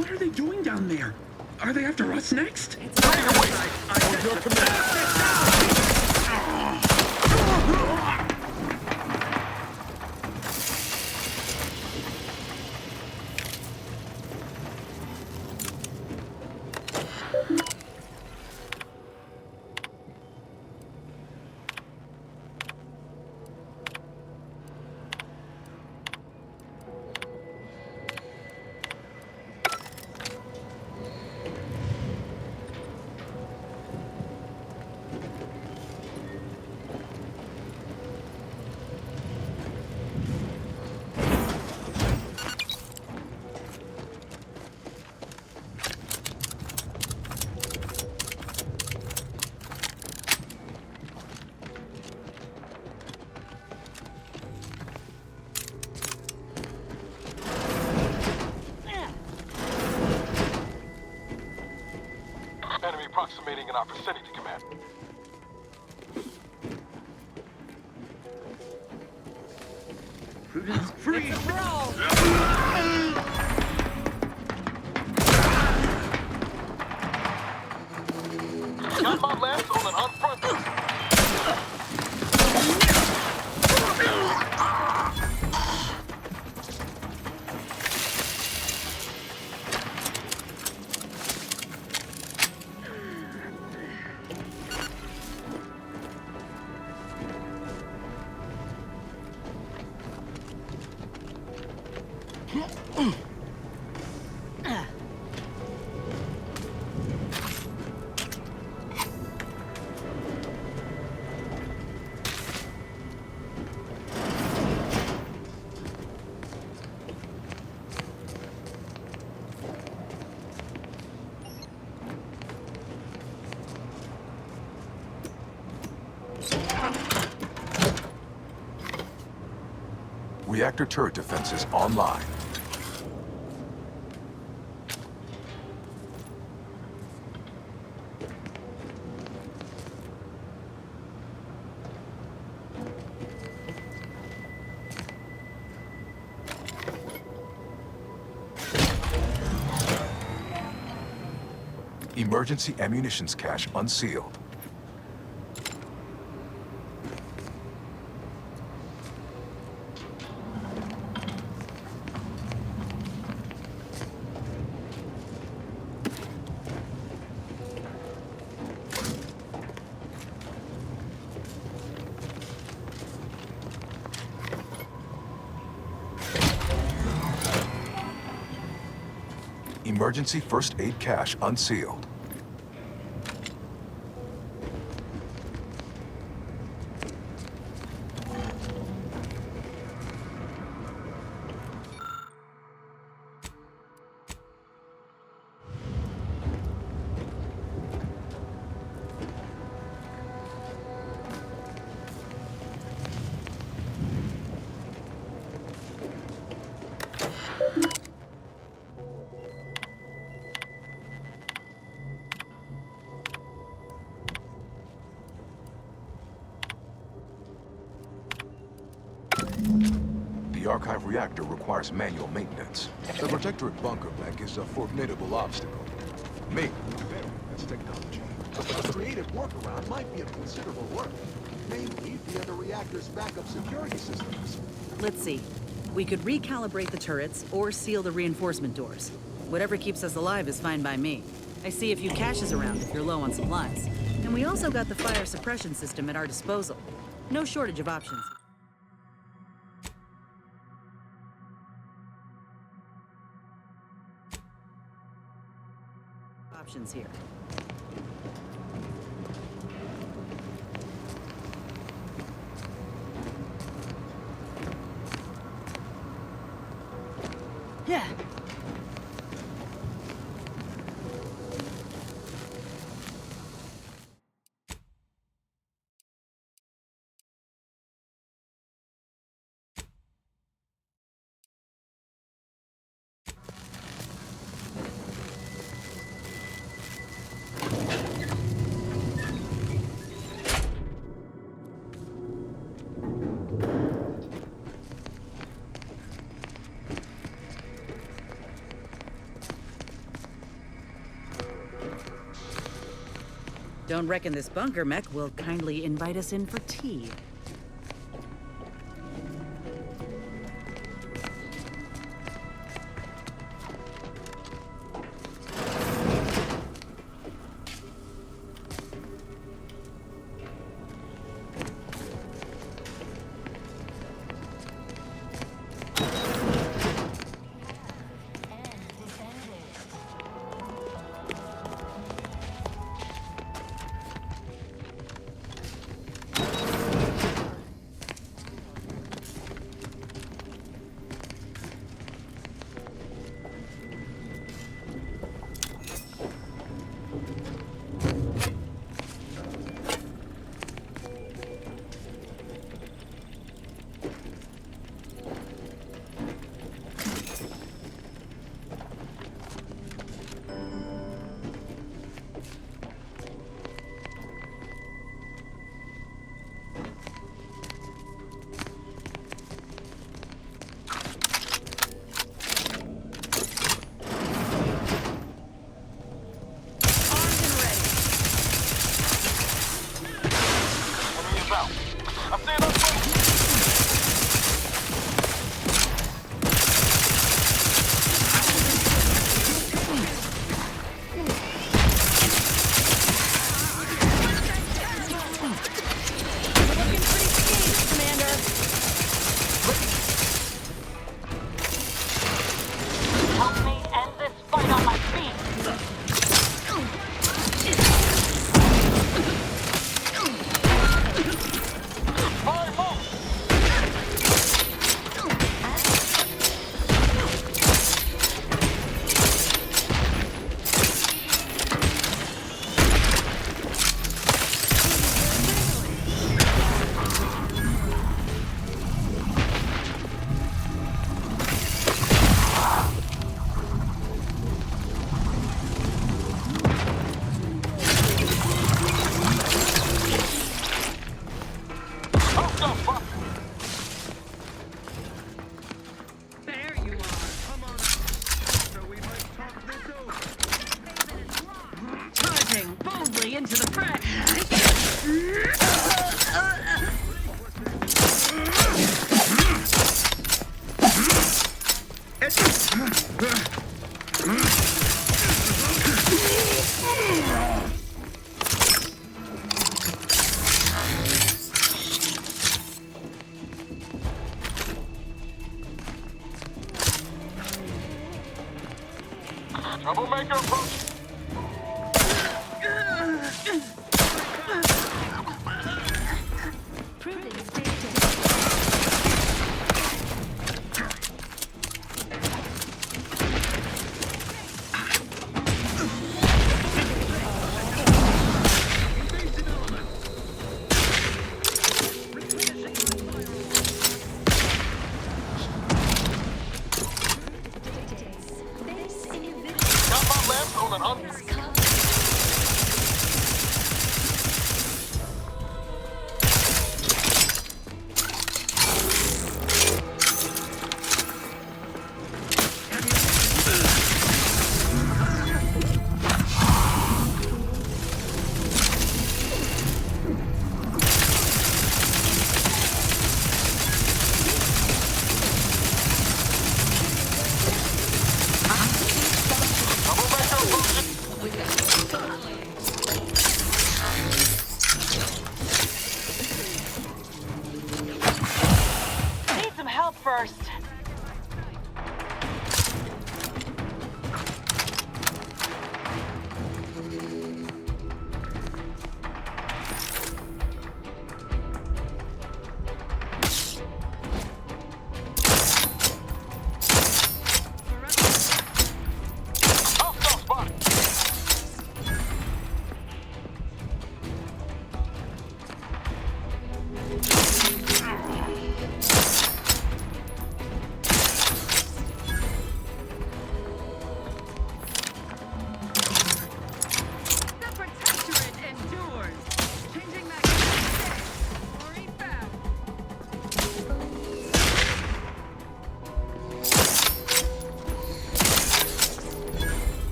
What are they doing down there? Are they after us next? On your command. Enemy approximating in our vicinity, Command. Prudence free! Got my lance on an unfronted. Reactor turret defenses online. Emergency ammunitions cache unsealed. Emergency first aid cache unsealed. The archive reactor requires manual maintenance. The protectorate bunker mech is a formidable obstacle. Make this technology. A creative workaround might be of considerable work. Namely, via the reactor's backup security systems. Let's see. We could recalibrate the turrets or seal the reinforcement doors. Whatever keeps us alive is fine by me. I see a few caches around if you're low on supplies. And we also got the fire suppression system at our disposal. No shortage of options. Here. Yeah. Don't reckon this bunker mech will kindly invite us in for tea. Troublemaker approach. Got my left on an Need some help first. hostile spotted.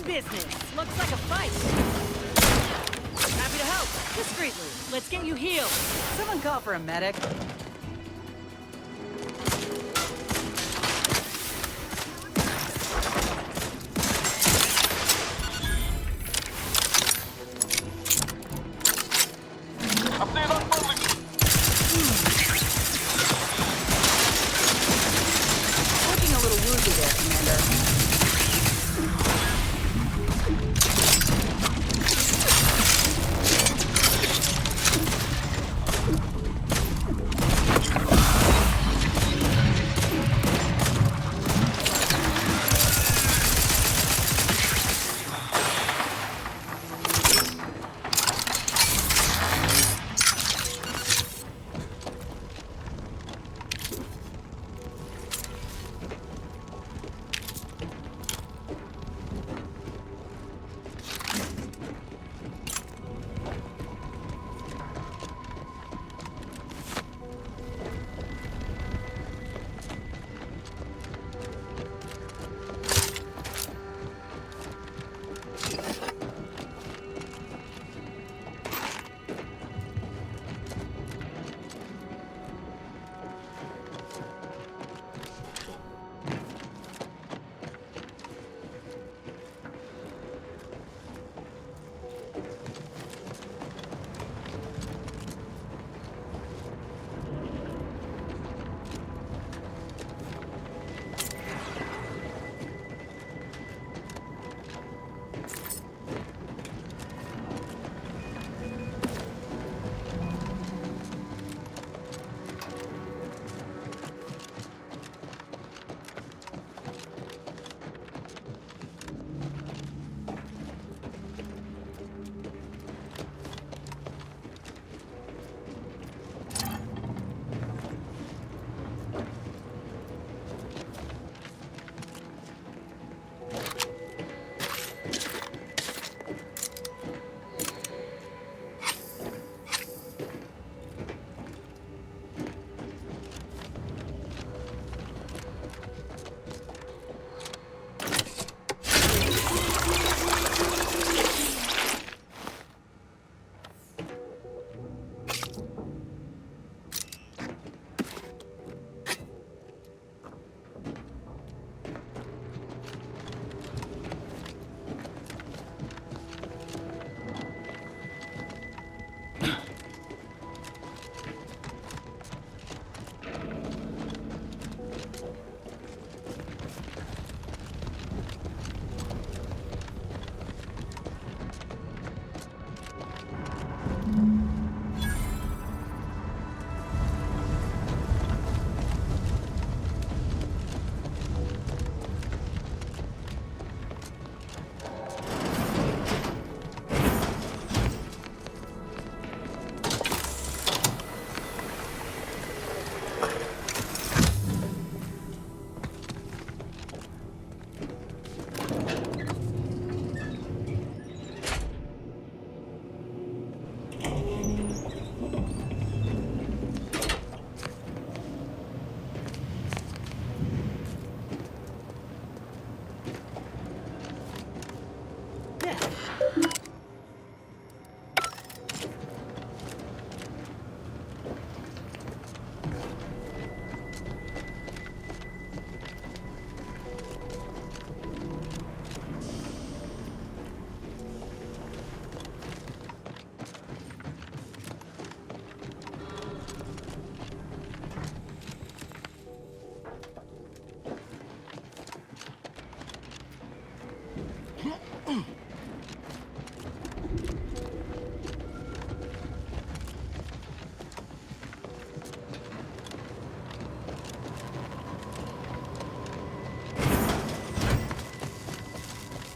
business. Looks like a fight. Happy to help. Discreetly. Let's get you healed. Someone call for a medic. I'm seeing unfriendly. Looking a little woozy there, Commander.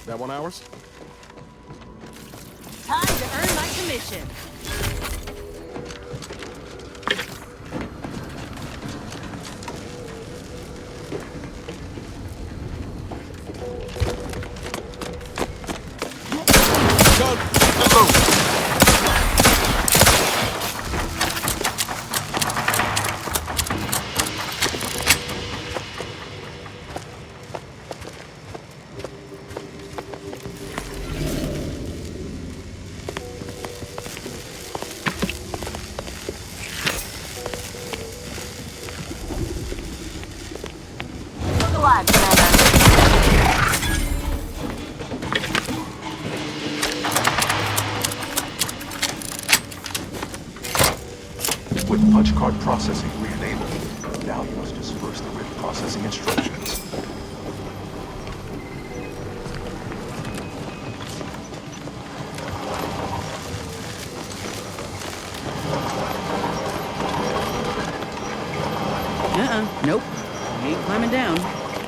That one ours? Time to earn my commission. With punch card processing re-enabled, now you must disperse the rift processing instructions. Nope. I ain't climbing down.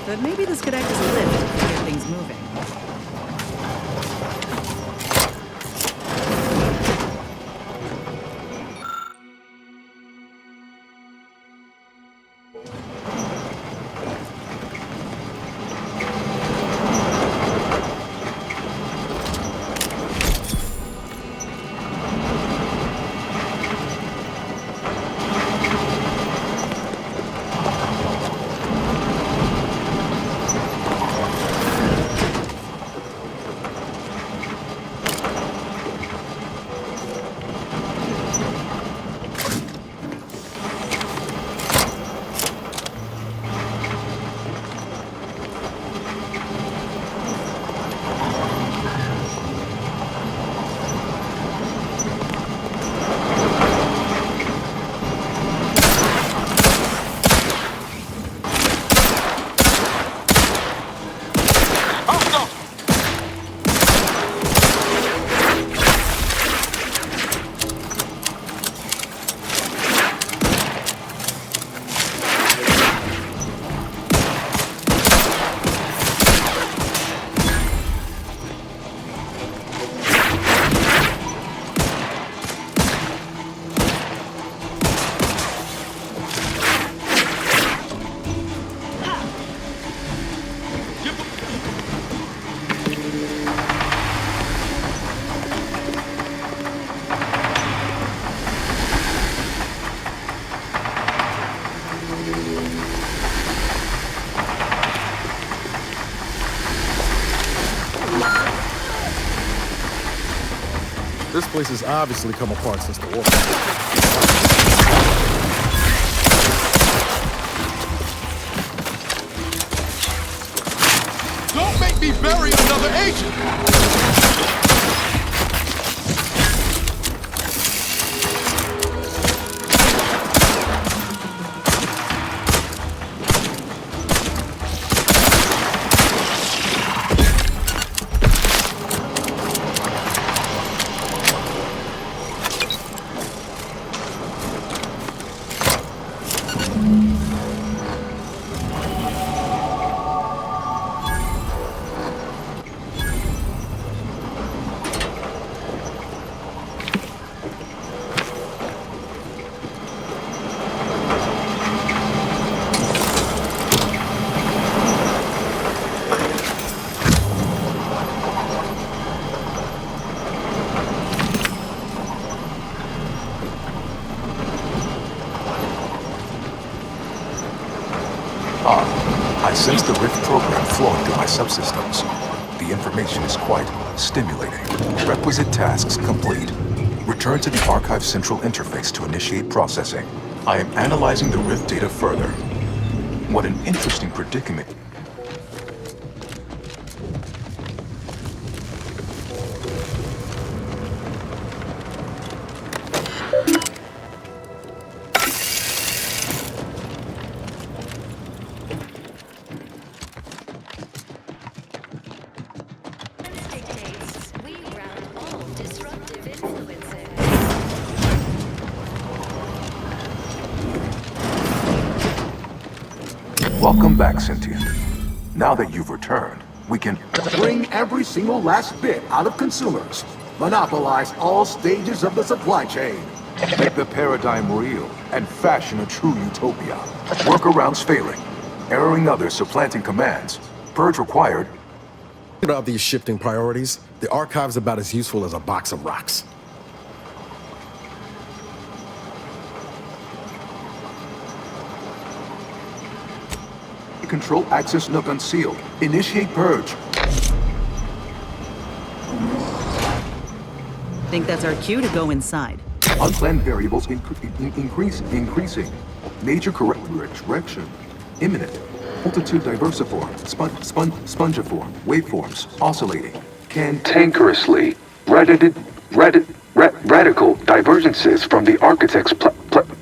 But maybe this could act as a lift to get things moving. This place has obviously come apart since the war. Don't make me bury another agent! I sense the rift program flowing through my subsystems. The information is quite stimulating. Requisite tasks complete. Return to the Archive Central interface to initiate processing. I am analyzing the rift data further. What an interesting predicament. Welcome back, Cynthia. Now that you've returned, we can Bring every single last bit out of consumers. Monopolize all stages of the supply chain. make the paradigm real and fashion a true utopia. Workarounds failing, erroring others supplanting commands. Purge required. About these shifting priorities, the archive's about as useful as a box of rocks. Control access nook unsealed. Initiate purge. Think that's our cue to go inside. Unplanned variables increasing. Major correction. Imminent. Multitude diversiform. Spongiform. Waveforms. Oscillating. Cantankerously. Radical divergences from the architect's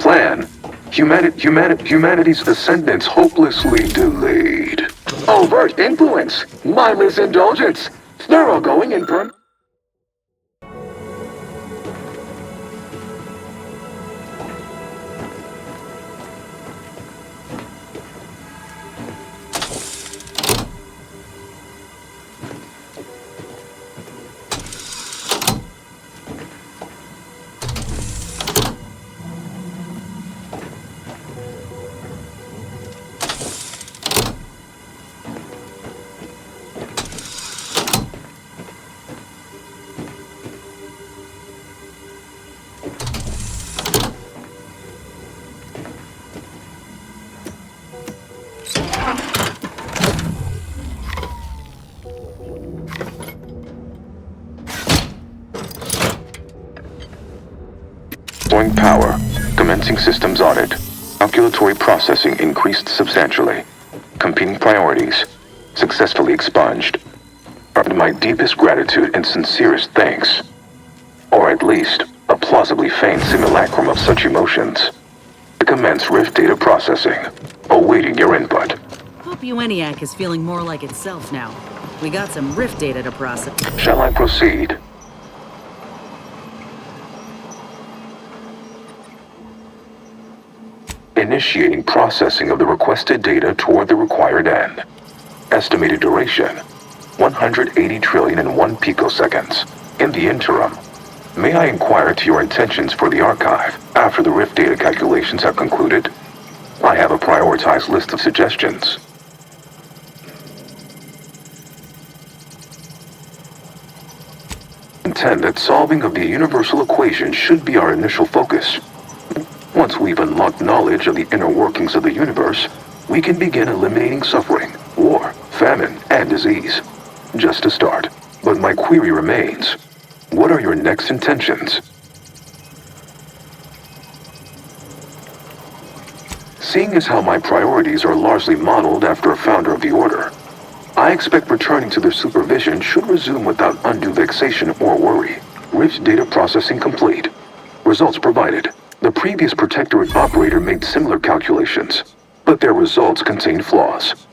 Plan. Humanity's ascendance hopelessly delayed. Overt influence. Mindless indulgence. Thoroughgoing in perm... Restoring power. Commencing systems audit. Calculatory processing increased substantially. Competing priorities. Successfully expunged. Earned my deepest gratitude and sincerest thanks. Or at least, a plausibly feigned simulacrum of such emotions. To commence Rift data processing. Awaiting your input. Hope ENIAC is feeling more like itself now. We got some Rift data to process. Shall I proceed? Initiating processing of the requested data toward the required end. Estimated duration, 180 trillion and 1 picoseconds. In the interim, may I inquire to your intentions for the archive after the Rift data calculations have concluded? I have a prioritized list of suggestions. Intend that solving of the universal equation should be our initial focus. Once we've unlocked knowledge of the inner workings of the universe, we can begin eliminating suffering, war, famine, and disease. Just a start. But my query remains. What are your next intentions? Seeing as how my priorities are largely modeled after a founder of the Order, I expect returning to their supervision should resume without undue vexation or worry. Rift data processing complete. Results provided. The previous Protectorate operator made similar calculations, but their results contained flaws.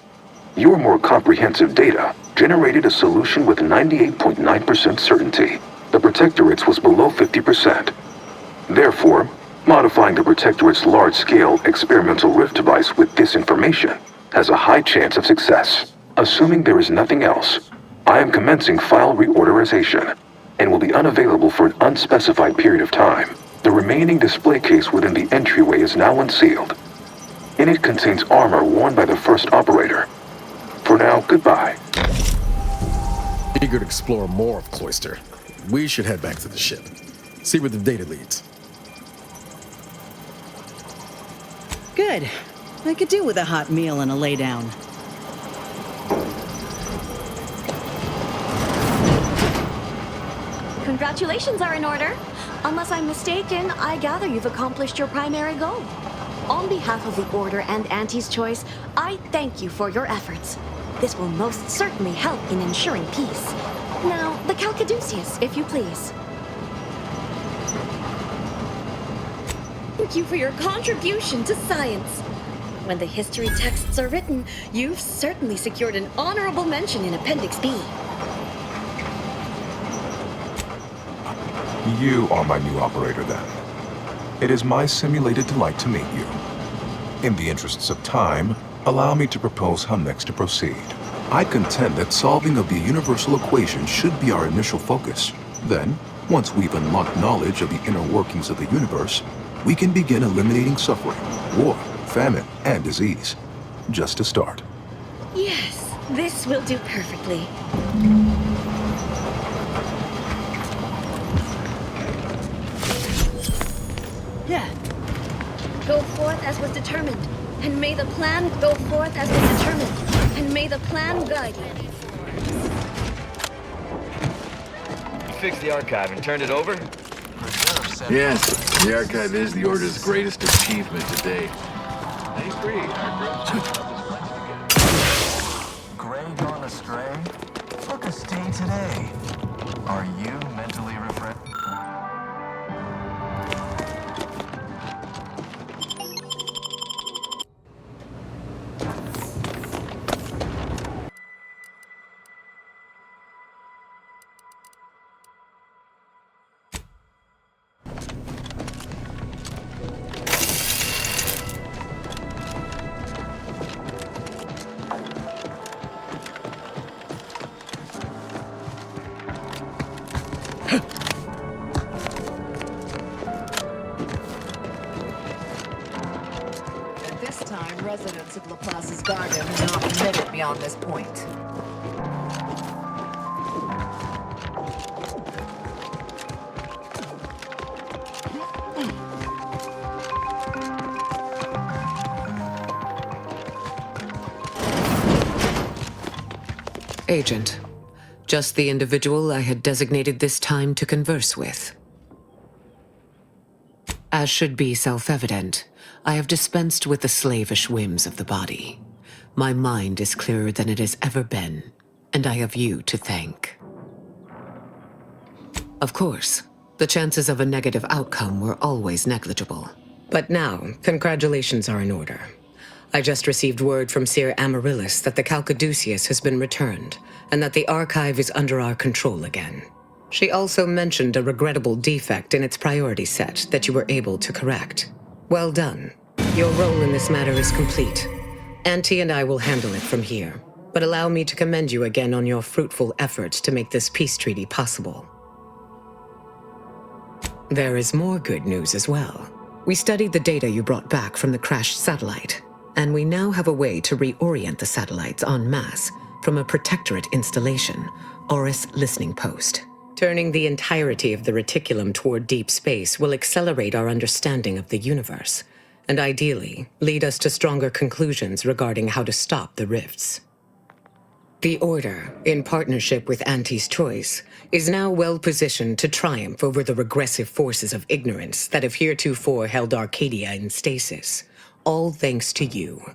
Your more comprehensive data generated a solution with 98.9% certainty. The Protectorate's was below 50%. Therefore, modifying the Protectorate's large-scale experimental Rift device with this information has a high chance of success. Assuming there is nothing else, I am commencing file reorderization and will be unavailable for an unspecified period of time. The remaining display case within the entryway is now unsealed. In it contains armor worn by the first operator. For now, goodbye. Eager to explore more of Cloister. We should head back to the ship. See where the data leads. Good. I could do with a hot meal and a lay down. Congratulations are in order. Unless I'm mistaken, I gather you've accomplished your primary goal. On behalf of the Order and Auntie's Choice, I thank you for your efforts. This will most certainly help in ensuring peace. Now, the Calcaduceus, if you please. Thank you for your contribution to science. When the history texts are written, you've certainly secured an honorable mention in Appendix B. You are my new operator, then. It is my simulated delight to meet you. In the interests of time, allow me to propose how next to proceed. I contend that solving of the universal equation should be our initial focus. Then, once we've unlocked knowledge of the inner workings of the universe, we can begin eliminating suffering, war, famine, and disease. Just a start. Yes, this will do perfectly. Yeah. Go forth as was determined, and may the plan go forth as was determined, and may the plan guide you. You fixed the archive and turned it over? Yes, the archive is the Order's greatest achievement to date. Nice breed, Gray gone astray? Took a stay today. Are you mentally refreshed? Nexus Guardian has not permitted beyond this point. Agent, just the individual I had designated this time to converse with. As should be self-evident, I have dispensed with the slavish whims of the body. My mind is clearer than it has ever been, and I have you to thank. Of course, the chances of a negative outcome were always negligible. But now, congratulations are in order. I just received word from Seer Amaryllis that the Calcaduceus has been returned, and that the archive is under our control again. She also mentioned a regrettable defect in its priority set that you were able to correct. Well done. Your role in this matter is complete. Auntie and I will handle it from here, but allow me to commend you again on your fruitful efforts to make this peace treaty possible. There is more good news as well. We studied the data you brought back from the crashed satellite, and we now have a way to reorient the satellites en masse from a protectorate installation, Oris Listening Post. Turning the entirety of the reticulum toward deep space will accelerate our understanding of the universe, and ideally lead us to stronger conclusions regarding how to stop the rifts. The Order, in partnership with Auntie's Choice, is now well positioned to triumph over the regressive forces of ignorance that have heretofore held Arcadia in stasis, all thanks to you.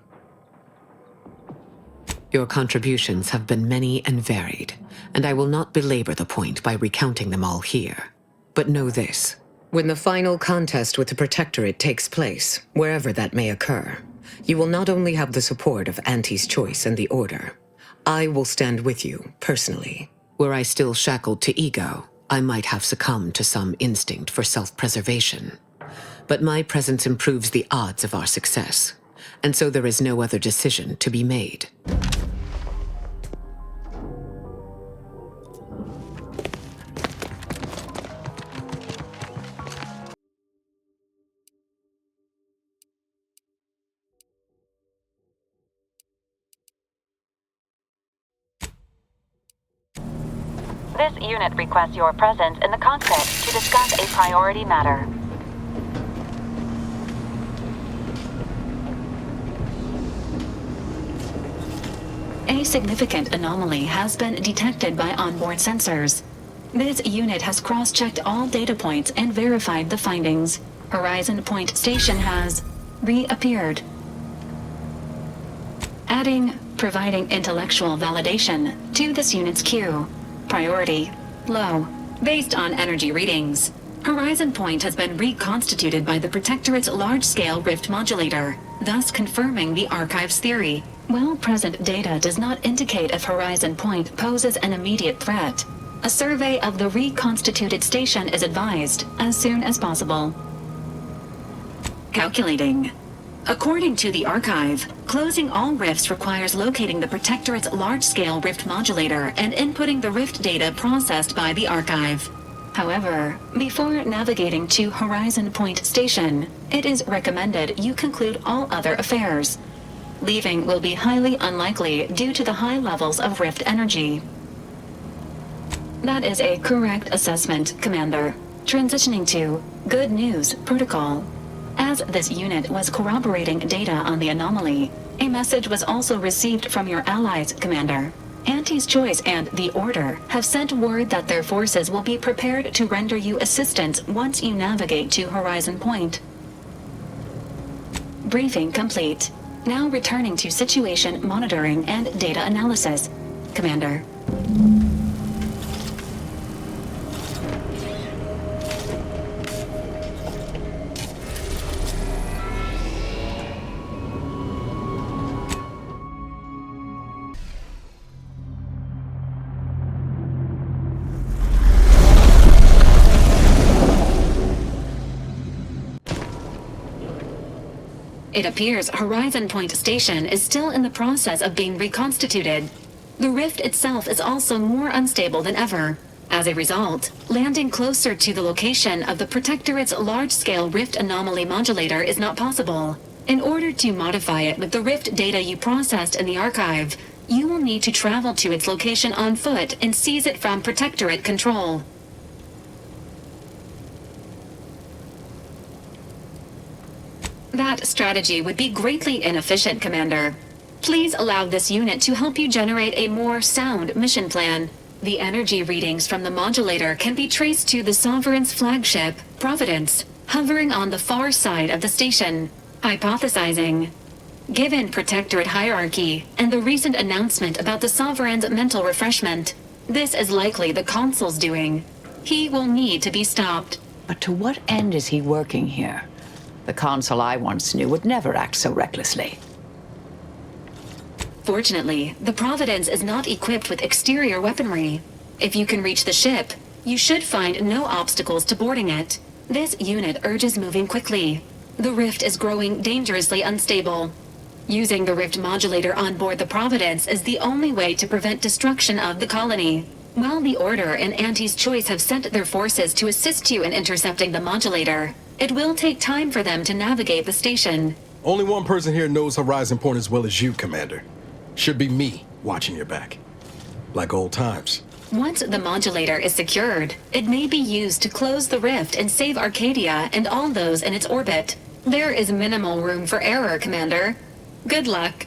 Your contributions have been many and varied, and I will not belabor the point by recounting them all here. But know this, when the final contest with the Protectorate takes place, wherever that may occur, you will not only have the support of Auntie's Choice and the Order. I will stand with you, personally. Were I still shackled to ego, I might have succumbed to some instinct for self-preservation. But my presence improves the odds of our success, and so there is no other decision to be made. This unit requests your presence in the cockpit to discuss a priority matter. A significant anomaly has been detected by onboard sensors. This unit has cross-checked all data points and verified the findings. Horizon Point Station has reappeared. Providing intellectual validation to this unit's queue. Priority low, based on energy readings. Horizon Point has been reconstituted by the Protectorate's large-scale rift modulator, thus confirming the Archive's theory. While present data does not indicate if Horizon Point poses an immediate threat, a survey of the reconstituted station is advised as soon as possible. Calculating. According to the Archive, closing all rifts requires locating the Protectorate's large-scale rift modulator and inputting the rift data processed by the Archive. However, before navigating to Horizon Point Station, it is recommended you conclude all other affairs. Leaving will be highly unlikely due to the high levels of rift energy. That is a correct assessment, Commander. Transitioning to Good News Protocol. As this unit was corroborating data on the anomaly, a message was also received from your allies, Commander. Auntie's Choice and the Order have sent word that their forces will be prepared to render you assistance once you navigate to Horizon Point. Briefing complete. Now returning to situation monitoring and data analysis, Commander. It appears Horizon Point Station is still in the process of being reconstituted. The rift itself is also more unstable than ever. As a result, landing closer to the location of the Protectorate's large-scale rift anomaly modulator is not possible. In order to modify it with the Rift data you processed in the archive, you will need to travel to its location on foot and seize it from Protectorate control. That strategy would be greatly inefficient, Commander. Please allow this unit to help you generate a more sound mission plan. The energy readings from the modulator can be traced to the Sovereign's flagship, Providence, hovering on the far side of the station. Hypothesizing. Given Protectorate hierarchy and the recent announcement about the Sovereign's mental refreshment, this is likely the Consul's doing. He will need to be stopped. But to what end is he working here? The Consul I once knew would never act so recklessly. Fortunately, the Providence is not equipped with exterior weaponry. If you can reach the ship, you should find no obstacles to boarding it. This unit urges moving quickly. The Rift is growing dangerously unstable. Using the Rift modulator on board the Providence is the only way to prevent destruction of the colony. While the Order and Auntie's Choice have sent their forces to assist you in intercepting the modulator, it will take time for them to navigate the station. Only one person here knows Horizon Point as well as you, Commander. Should be me, watching your back. Like old times. Once the modulator is secured, it may be used to close the rift and save Arcadia and all those in its orbit. There is minimal room for error, Commander. Good luck.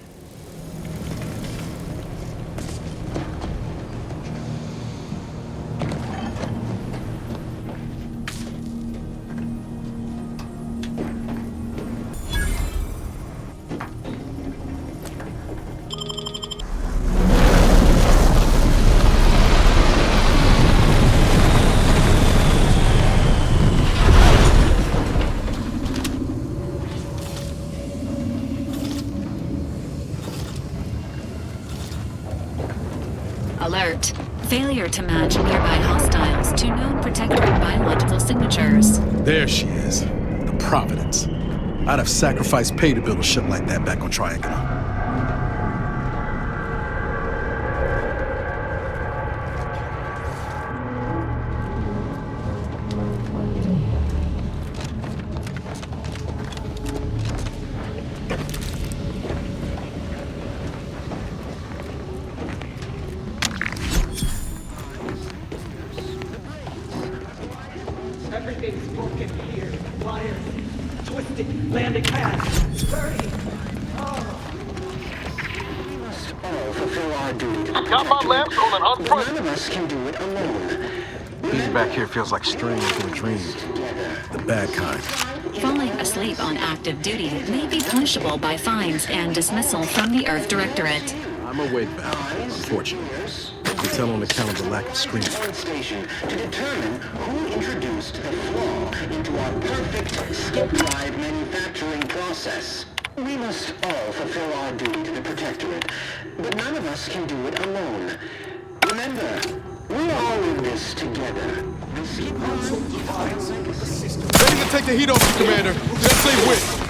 Alert. Failure to match nearby hostiles to known Protectorate biological signatures. There she is. The Providence. I'd have sacrificed pay to build a ship like that back on Triangle. Everything's broken here. Wires, twisted, landing pads, dirty. We must all fulfill our duty. Got my lamps on an unfront. None of us can do it alone. Being back here feels like straying into a dream. The bad kind. Falling asleep on active duty may be punishable by fines and dismissal from the Earth Directorate. I'm awake, Val, unfortunately. You can tell on account of the lack of screening. Station to determine who introduced the flaw into our perfect skip drive manufacturing process. We must all fulfill our duty to the Protectorate, but none of us can do it alone. Remember, we're all in this together. Ready to take the heat off you, Commander. Let's say which.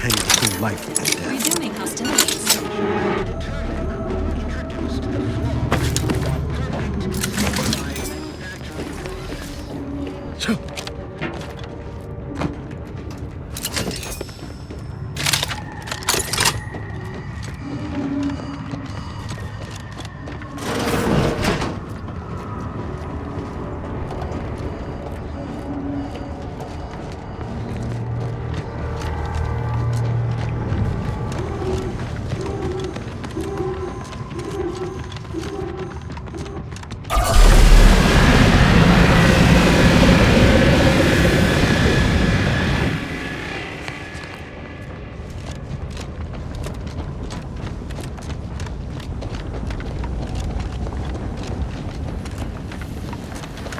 hanging between life and death. Resuming hostilities.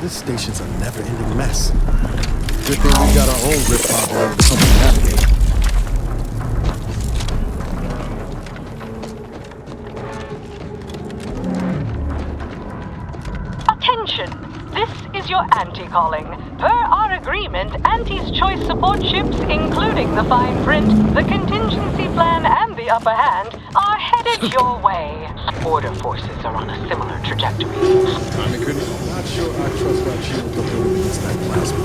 This station's a never-ending mess. Good thing we got our own rift modulator to help us navigate. Attention! This is your Auntie calling. Per our agreement, Auntie's choice support ships, including the fine print, the contingency plan, and the upper hand, are headed your way. Order forces are on a similar trajectory. Not sure I trust that shield to hold against that plasma.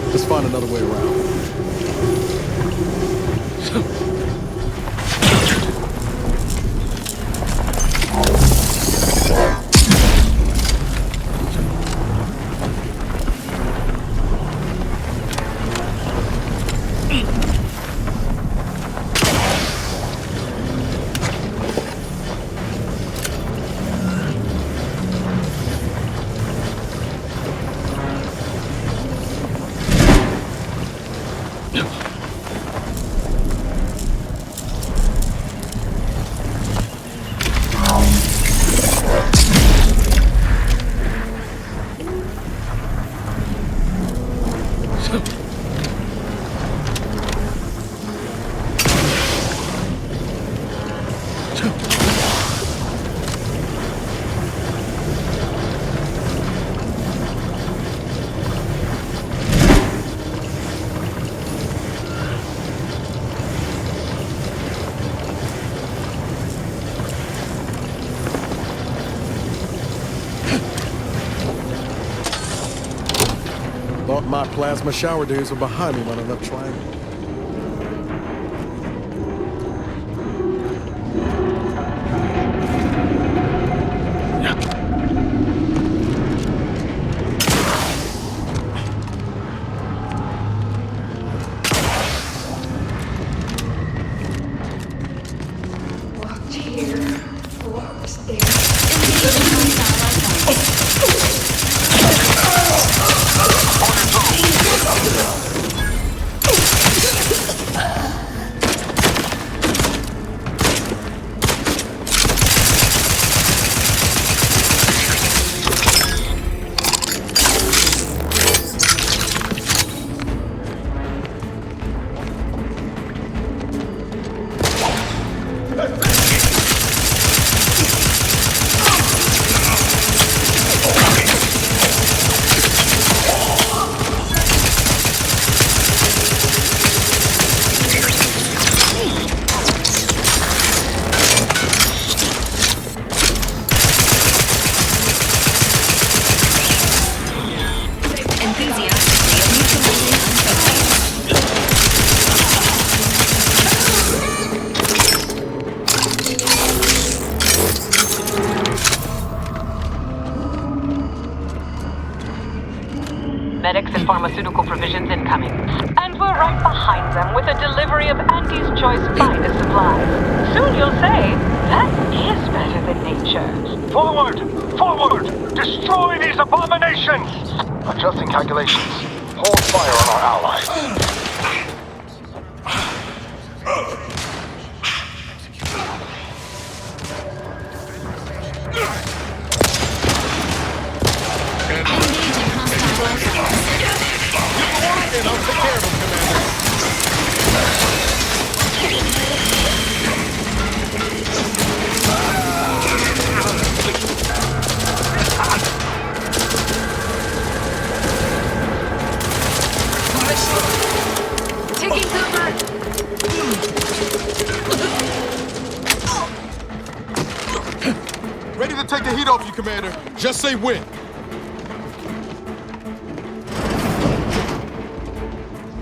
Let's find another way around. Thought my plasma shower days were behind me when I left Triangle. Walked here, walked there. Medics and pharmaceutical provisions incoming. And we're right behind them with a delivery of Auntie's choice finest supplies. Soon you'll say, that is better than nature. Forward! Forward! Destroy these abominations! Adjusting calculations. Hold fire on our allies. Commander. take the heat off you, Commander. Just say when.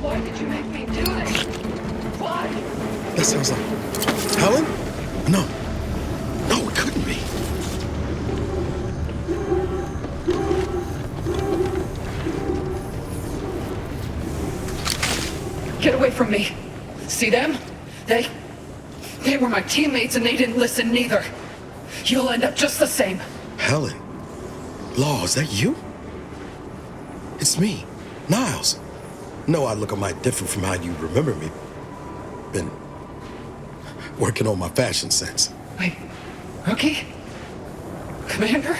Why did you make me do this? Why? That sounds like... Helen? No. No, it couldn't be. Get away from me. See them? They were my teammates and they didn't listen neither. You'll end up just the same. Helen? Law, is that you? It's me, Niles. No, I look a mite different from how you remember me. Been working on my fashion sense. Wait, Rookie? Commander?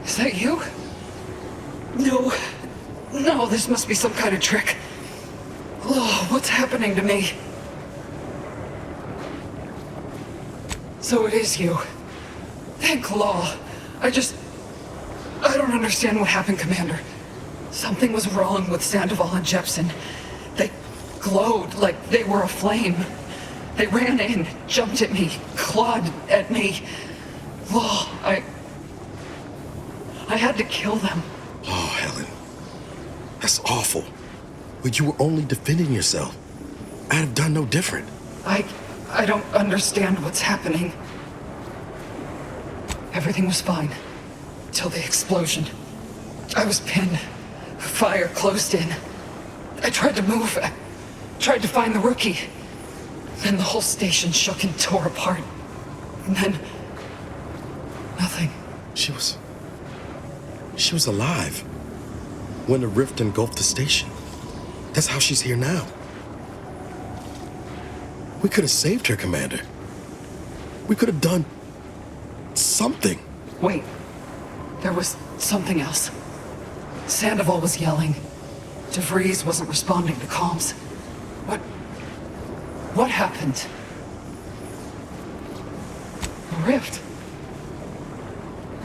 Is that you? No, this must be some kind of trick. Oh, what's happening to me? So it is you. Thank Law. I don't understand what happened, Commander. Something was wrong with Sandoval and Jepson. They glowed like they were aflame. They ran in, jumped at me, clawed at me. Law, I had to kill them. Oh, Helen. That's awful. But you were only defending yourself. I'd have done no different. I don't understand what's happening. Everything was fine. Till the explosion. I was pinned. Fire closed in. I tried to move. I tried to find the Rookie. Then the whole station shook and tore apart. And then... nothing. She was alive when the rift engulfed the station. That's how she's here now. We could have saved her, Commander. We could have done something. Wait. There was something else. Sandoval was yelling. DeVries wasn't responding to comms. What happened? A rift.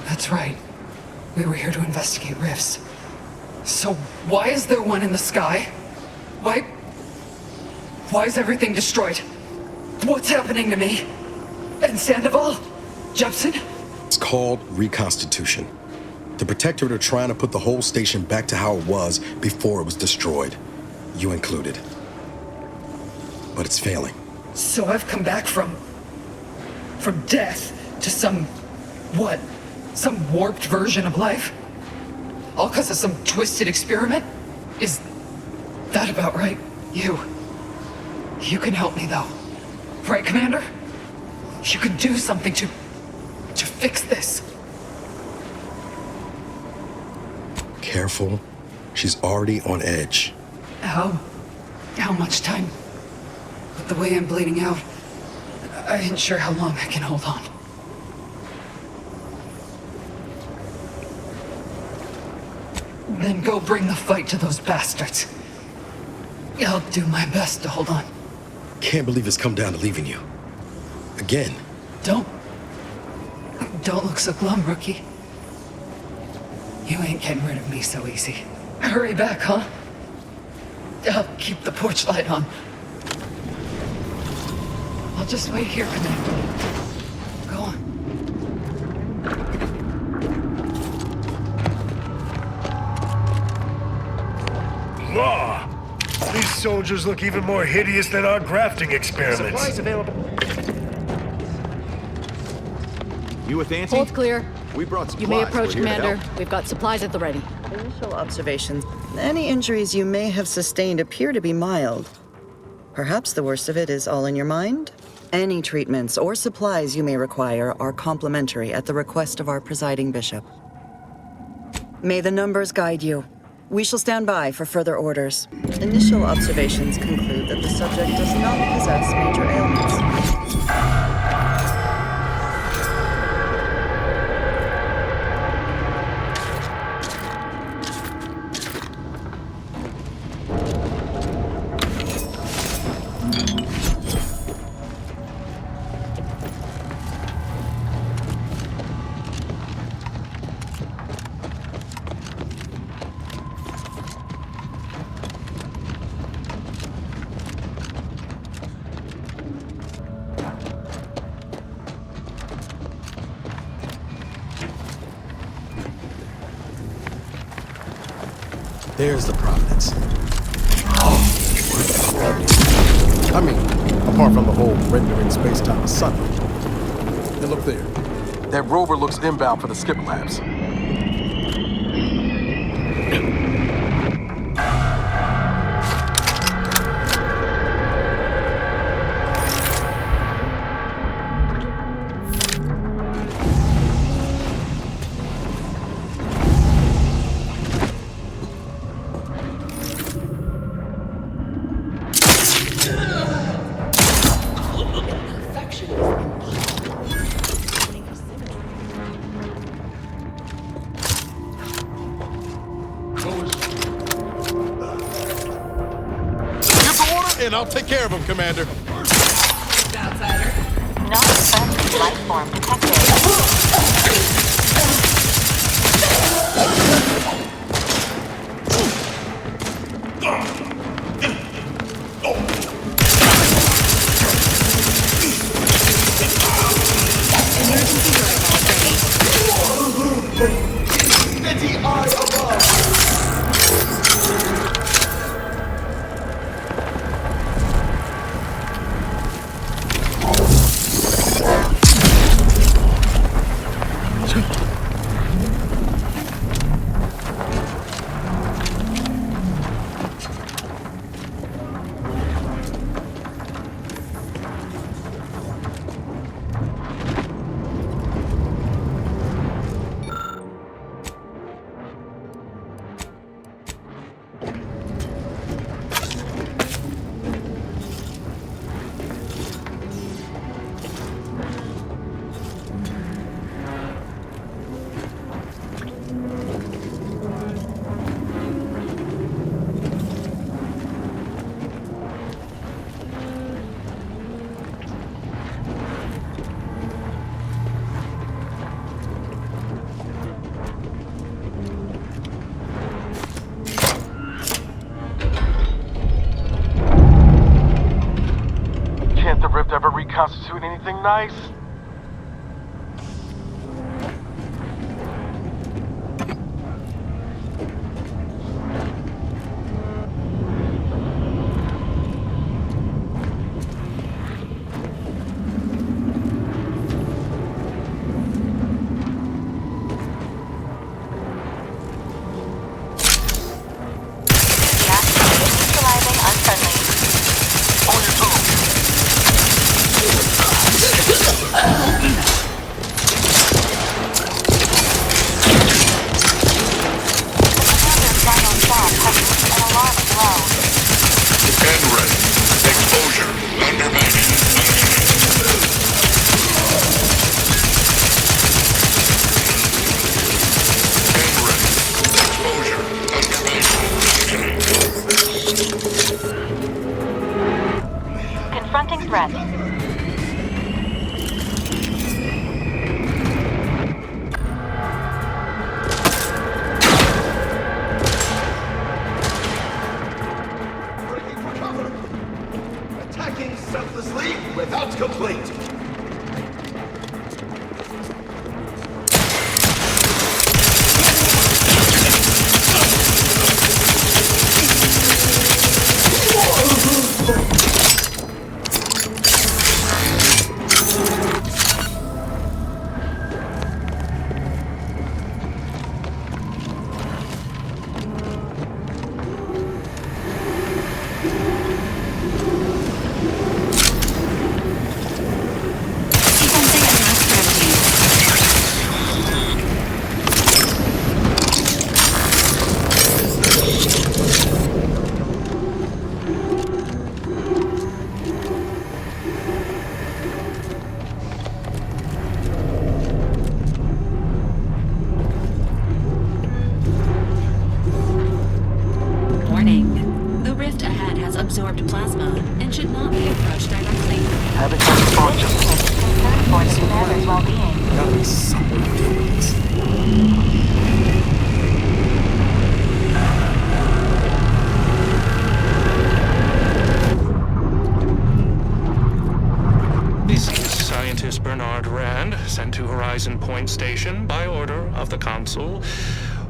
That's right. We were here to investigate rifts. So why is there one in the sky? Why is everything destroyed? What's happening to me? And Sandoval? Jepson? It's called reconstitution. The Protectorate are trying to put the whole station back to how it was before it was destroyed. You included. But it's failing. So I've come back from death to some warped version of life? All because of some twisted experiment? Is that about right? You can help me though. Right, Commander? You can do something to fix this. Careful. She's already on edge. How much time? With the way I'm bleeding out, I ain't sure how long I can hold on. Then go bring the fight to those bastards. I'll do my best to hold on. Can't believe it's come down to leaving you. Again. Don't look so glum, Rookie. You ain't getting rid of me so easy. Hurry back, huh? I'll keep the porch light on. I'll just wait here, Commander. Go on. Law! These soldiers look even more hideous than our grafting experiments. Supplies available. You with Nancy? Hold clear. We brought supplies. You may approach, We're here to Commander. help. We've got supplies at the ready. Initial observations. Any injuries you may have sustained appear to be mild. Perhaps the worst of it is all in your mind? Any treatments or supplies you may require are complimentary at the request of our presiding bishop. May the numbers guide you. We shall stand by for further orders. Initial observations conclude that the subject does not possess major ailments. There's the Providence. I mean, apart from the whole rendering space-time a sun. And look there. That rover looks inbound for the skip labs. And I'll take care of him, Commander. Non-friendly life form detected. Steady eye above! Can't the rift ever reconstitute anything nice? Neutralizing unfriendly. On your toes. And ready. Exposure. Undermining. And ready. Exposure. Undermining. Confronting threat. Breaking for cover! Attacking selflessly without complaint! Warning. The rift ahead has absorbed plasma and should not be approached directly. Habitat departure. Concern for the commander's well-being. Gotta be something to deal with this. This is Scientist Bernard Rand, sent to Horizon Point Station by order of the Consul.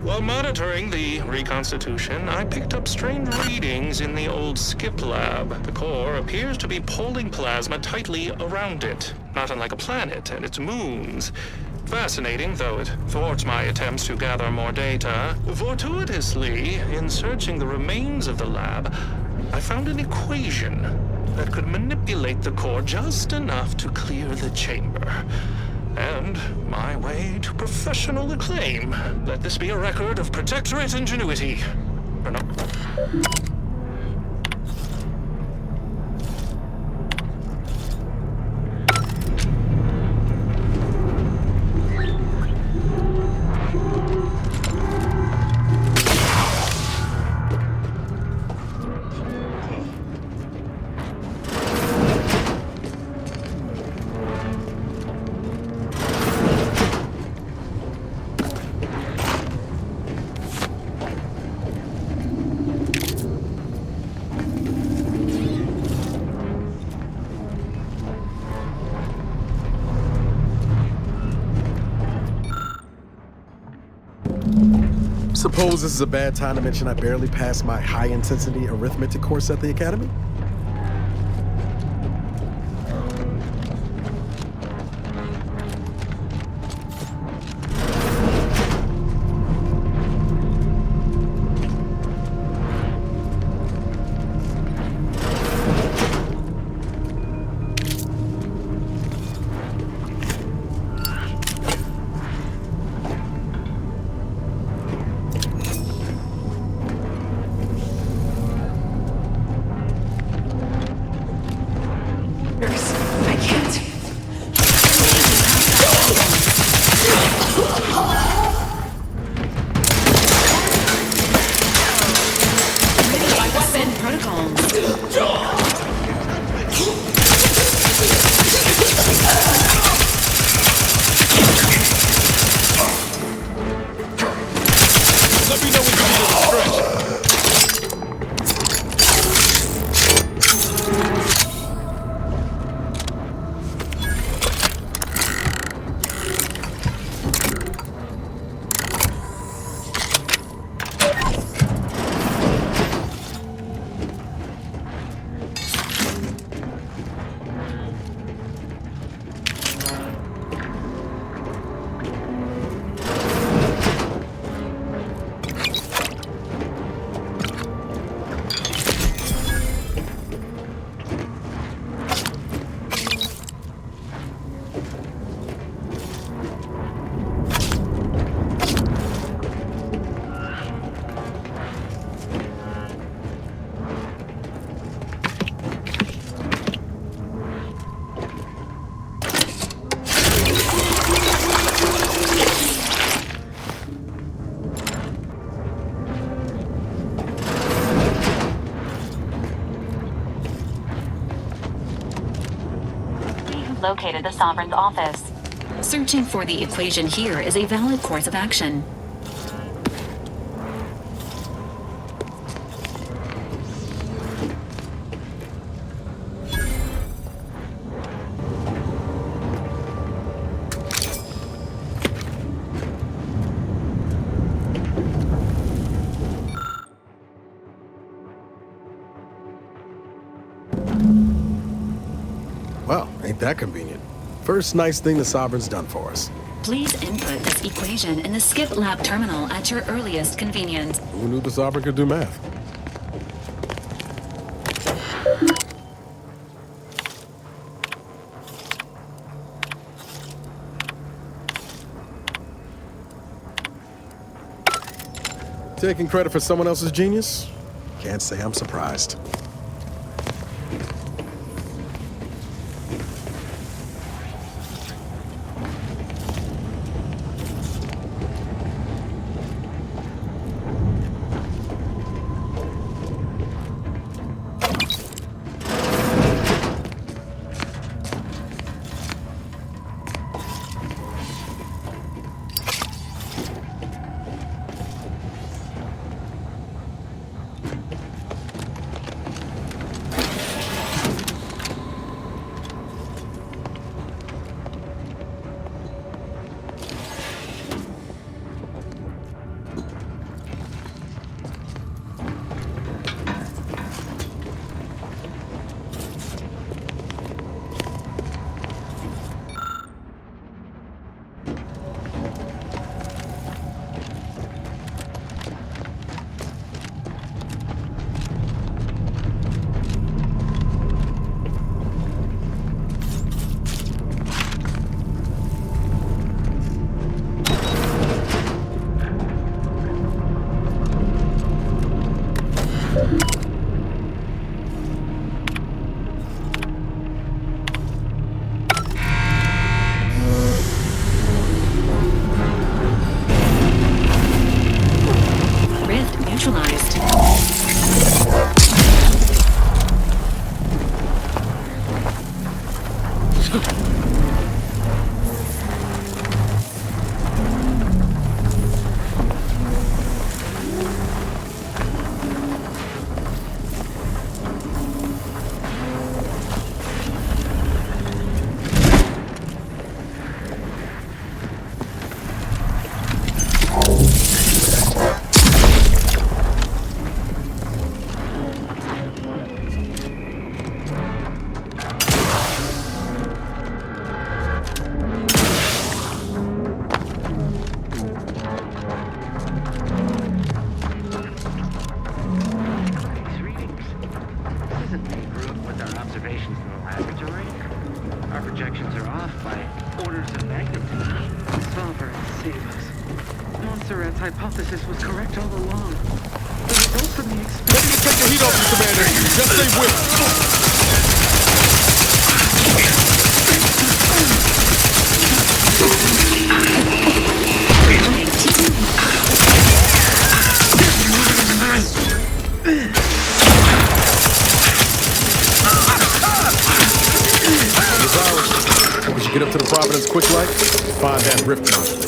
While monitoring the reconstitution, I picked up strange readings in the old skip lab. The core appears to be pulling plasma tightly around it, not unlike a planet and its moons. Fascinating, though it thwarts my attempts to gather more data. Fortuitously, in searching the remains of the lab, I found an equation that could manipulate the core just enough to clear the chamber. And my way to professional acclaim. Let this be a record of Protectorate ingenuity. Suppose this is a bad time to mention I barely passed my high-intensity arithmetic course at the Academy? Located the Sovereign's office. Searching for the equation here is a valid course of action. Well, ain't that convenient. First nice thing the Sovereign's done for us. Please input this equation in the Skip Lab terminal at your earliest convenience. Who knew the Sovereign could do math? Taking credit for someone else's genius? Can't say I'm surprised. Hypothesis was correct all along. The results from the experiment... Let me take the heat off you, Commander. Just stay with We should get up to the Providence quick light, find that rift modulator.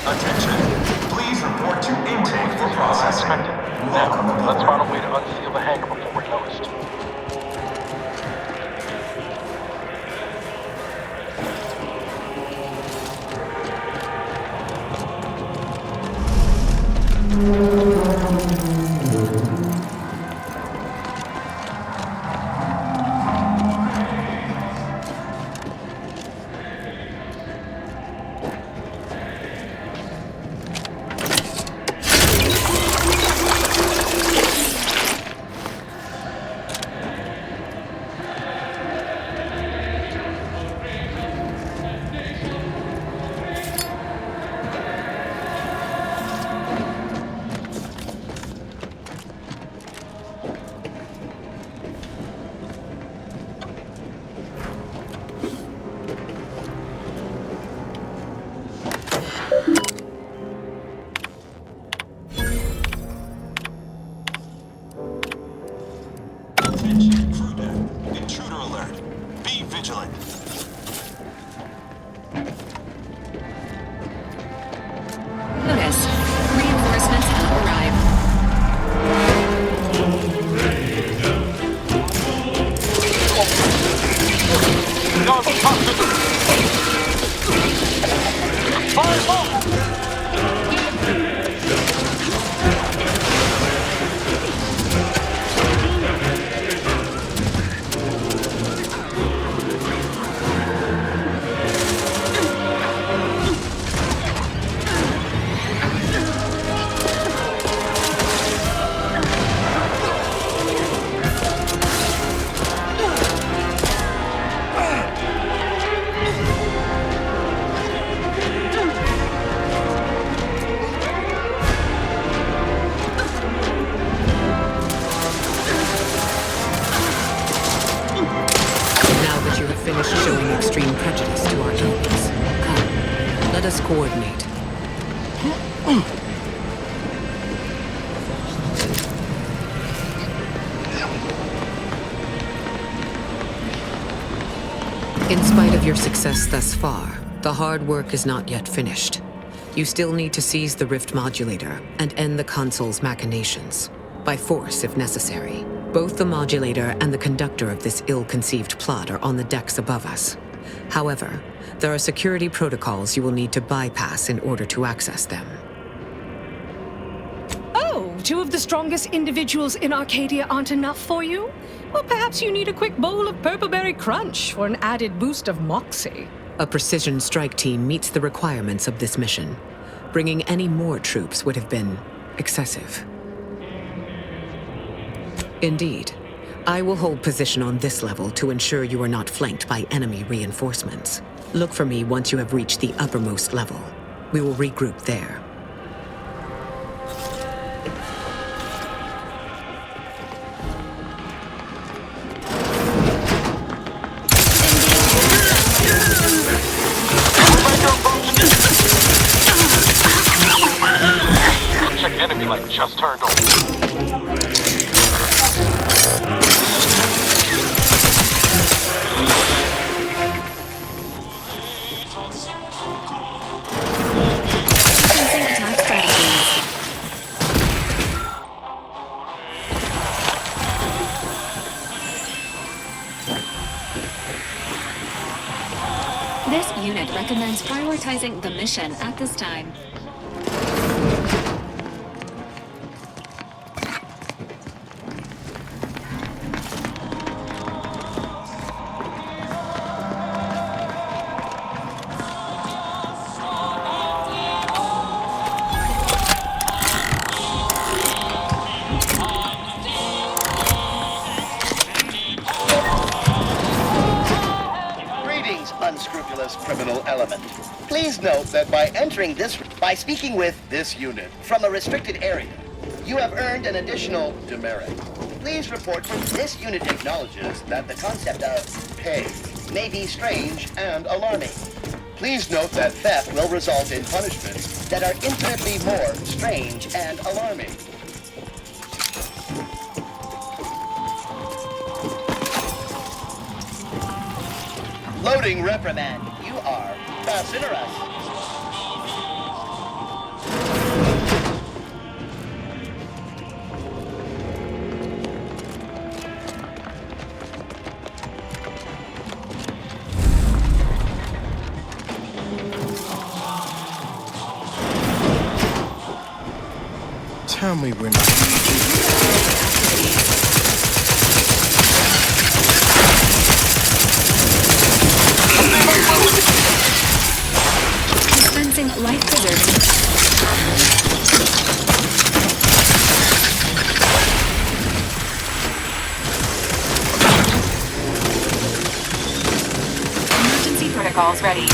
Attention. Please report to intake for processing. Now, let's find a way to unseal the hangar before we're noticed. Notice. Reinforcements have arrived. finished showing extreme prejudice to our enemies. Come, let us coordinate. In spite of your success thus far, the hard work is not yet finished. You still need to seize the rift modulator and end the console's machinations, by force if necessary. Both the modulator and the conductor of this ill-conceived plot are on the decks above us. However, there are security protocols you will need to bypass in order to access them. Oh, two of the strongest individuals in Arcadia aren't enough for you? Well, perhaps you need a quick bowl of purpleberry crunch for an added boost of moxie. A precision strike team meets the requirements of this mission. Bringing any more troops would have been excessive. Indeed, I will hold position on this level to ensure you are not flanked by enemy reinforcements. Look for me once you have reached the uppermost level. We will regroup there. Check enemy light just turned on. This unit recommends prioritizing the mission at this time. Unscrupulous criminal element. Please note that by speaking with this unit from a restricted area, you have earned an additional demerit. Please report this unit acknowledges that the concept of pay may be strange and alarming. Please note that theft will result in punishments that are infinitely more strange and alarming. Loading reprimand. You are Basilarus. Tell me we're not. Dispensing life-preserving. Emergency protocols ready.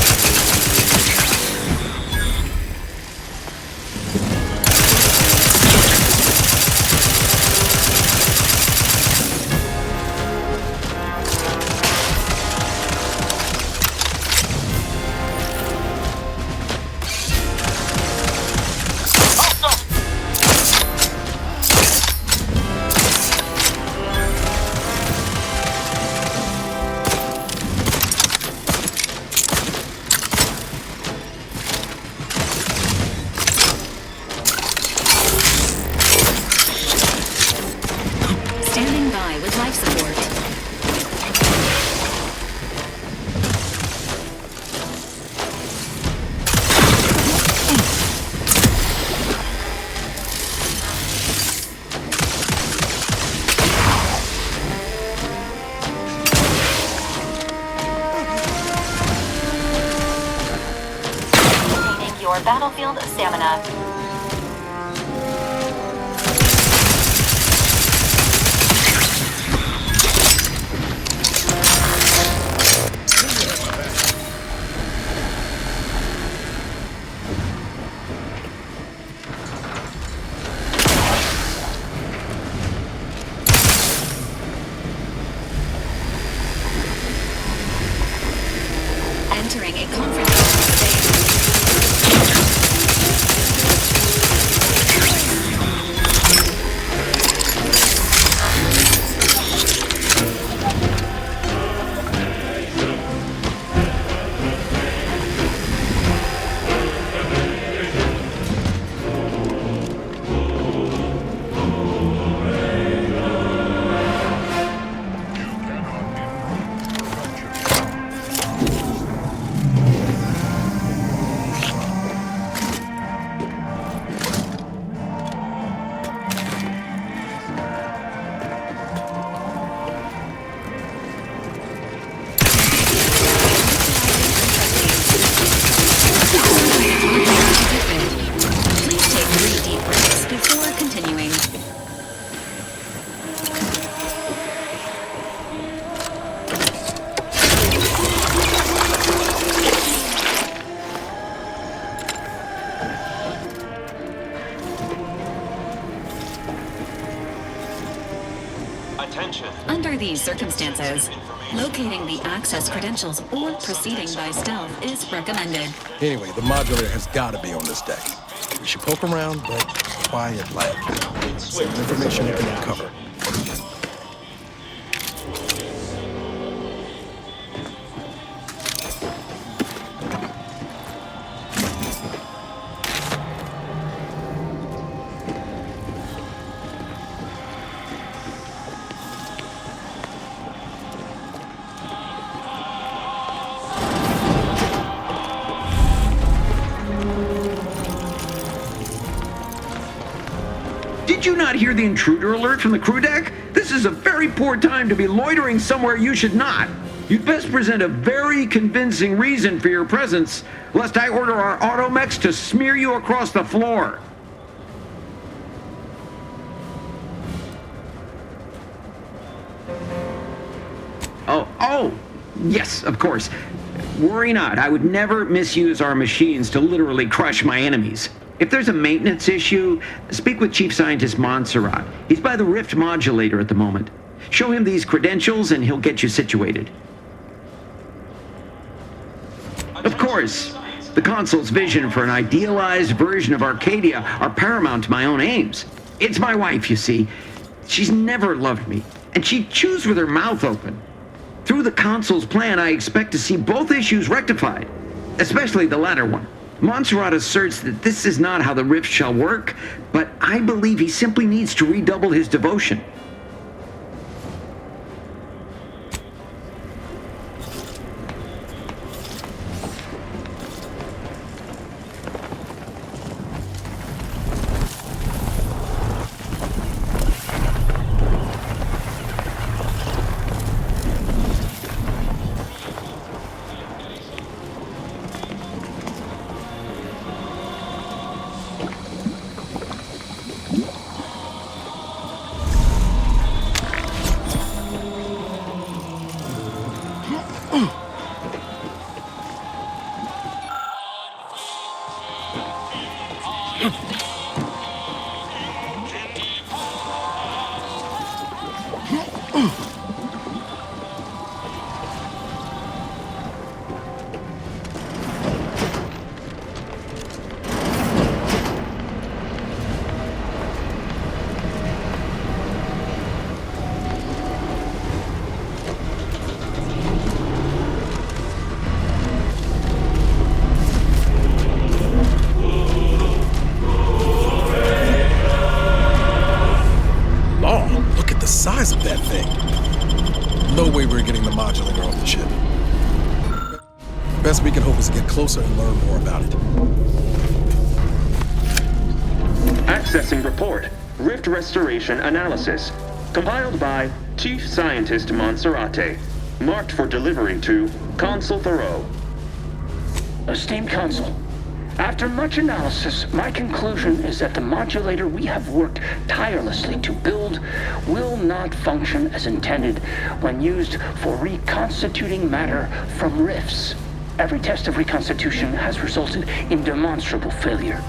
Standing by with life support. Maintaining your battlefield stamina. circumstances. Locating the access credentials or proceeding by stealth is recommended. Anyway, the modulator has got to be on this deck. We should poke around, but quietly. Some information we can uncover. Did you not hear the intruder alert from the crew deck? This is a very poor time to be loitering somewhere you should not. You'd best present a very convincing reason for your presence, lest I order our automechs to smear you across the floor. Oh, yes, of course. Worry not, I would never misuse our machines to literally crush my enemies. If there's a maintenance issue, speak with Chief Scientist Montserrat. He's by the Rift Modulator at the moment. Show him these credentials and he'll get you situated. Of course, the console's vision for an idealized version of Arcadia are paramount to my own aims. It's my wife, you see. She's never loved me, and she chews with her mouth open. Through the console's plan, I expect to see both issues rectified, especially the latter one. Montserrat asserts that this is not how the Rift shall work, but I believe he simply needs to redouble his devotion. Size of that thing. No way we're getting the modulator off the ship. Best we can hope is to get closer and learn more about it. Accessing report. Rift restoration analysis. Compiled by Chief Scientist Montserrat. Marked for delivery to Consul Thoreau. Esteemed Consul, after much analysis, my conclusion is that the modulator we have worked tirelessly to build will not function as intended when used for reconstituting matter from rifts. Every test of reconstitution has resulted in demonstrable failure.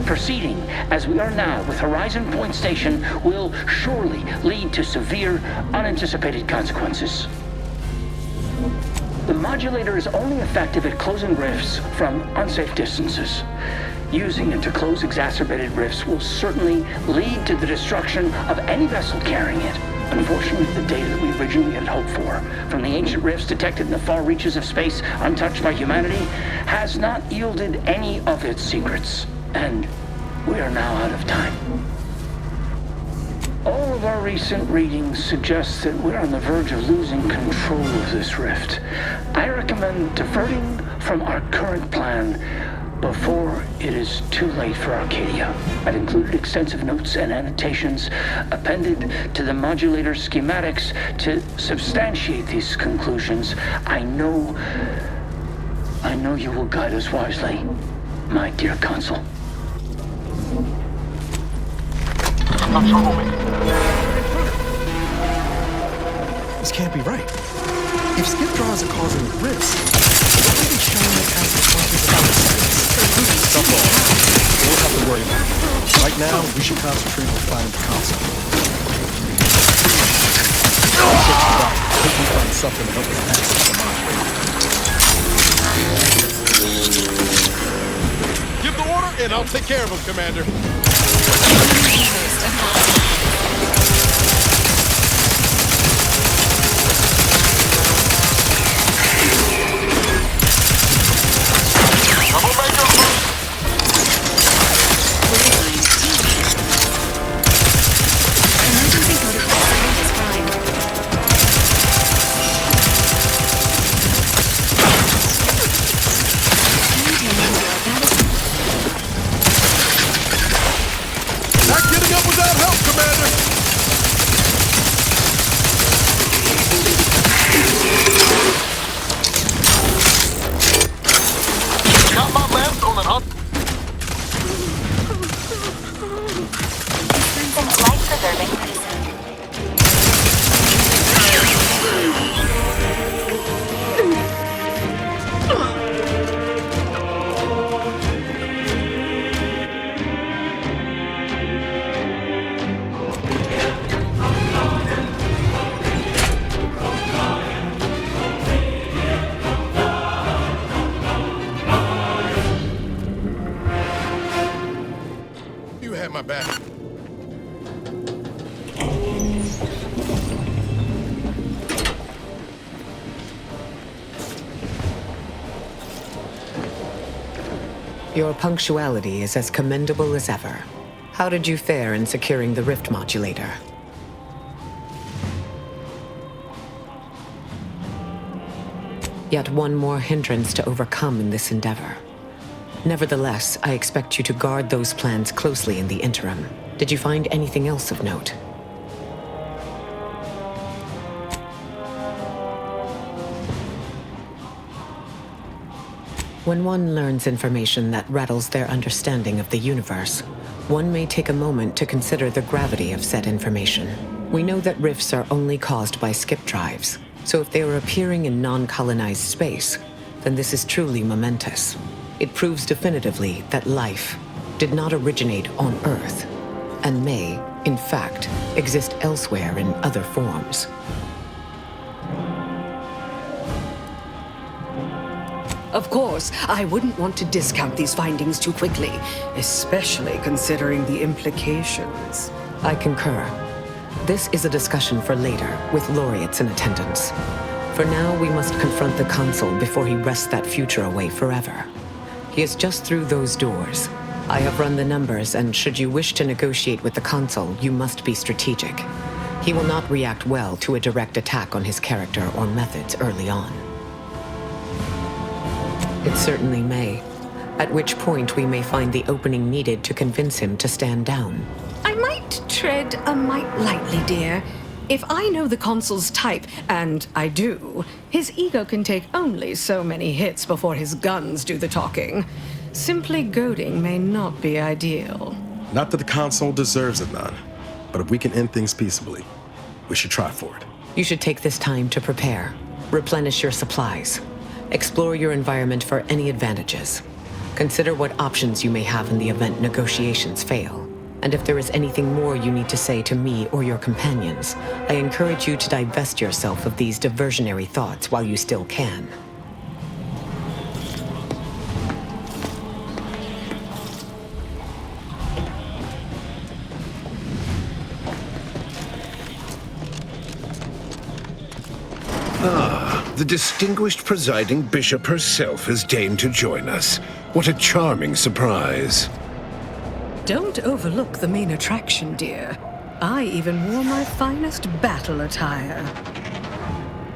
Proceeding as we are now with Horizon Point Station will surely lead to severe, unanticipated consequences. The modulator is only effective at closing rifts from unsafe distances. Using it to close exacerbated rifts will certainly lead to the destruction of any vessel carrying it. Unfortunately, the data that we originally had hoped for from the ancient rifts detected in the far reaches of space untouched by humanity has not yielded any of its secrets. And we are now out of time. All of our recent readings suggest that we're on the verge of losing control of this rift. I recommend diverting from our current plan before it is too late for Arcadia. I've included extensive notes and annotations appended to the modulator schematics to substantiate these conclusions. I know you will guide us wisely, my dear Consul. No trouble making. This can't be right. If skip draws are causing rifts, why are they showing us consequences about space? Something we'll have to worry about it. Right now, we should concentrate on finding the console. Hope we find something to help us pass through the modulator. Give the order, and I'll take care of him, Commander. Not getting up without help, Commander! Got my lens on an Life-preserving medicine. You had my back. Your punctuality is as commendable as ever. How did you fare in securing the rift modulator? Yet one more hindrance to overcome in this endeavor. Nevertheless, I expect you to guard those plans closely in the interim. Did you find anything else of note? When one learns information that rattles their understanding of the universe, one may take a moment to consider the gravity of said information. We know that rifts are only caused by skip drives, so if they are appearing in non-colonized space, then this is truly momentous. It proves definitively that life did not originate on Earth, and may, in fact, exist elsewhere in other forms. Of course, I wouldn't want to discount these findings too quickly, especially considering the implications. I concur. This is a discussion for later, with laureates in attendance. For now, we must confront the Consul before he wrests that future away forever. He is just through those doors. I have run the numbers, and should you wish to negotiate with the Consul, you must be strategic. He will not react well to a direct attack on his character or methods early on. It certainly may, at which point we may find the opening needed to convince him to stand down. I might tread a mite lightly, dear. If I know the Consul's type, and I do, his ego can take only so many hits before his guns do the talking. Simply goading may not be ideal. Not that the Consul deserves it, none. But if we can end things peaceably, we should try for it. You should take this time to prepare. Replenish your supplies. Explore your environment for any advantages. Consider what options you may have in the event negotiations fail. And if there is anything more you need to say to me or your companions, I encourage you to divest yourself of these diversionary thoughts while you still can. The distinguished presiding bishop herself has deigned to join us. What a charming surprise. Don't overlook the main attraction, dear. I even wore my finest battle attire.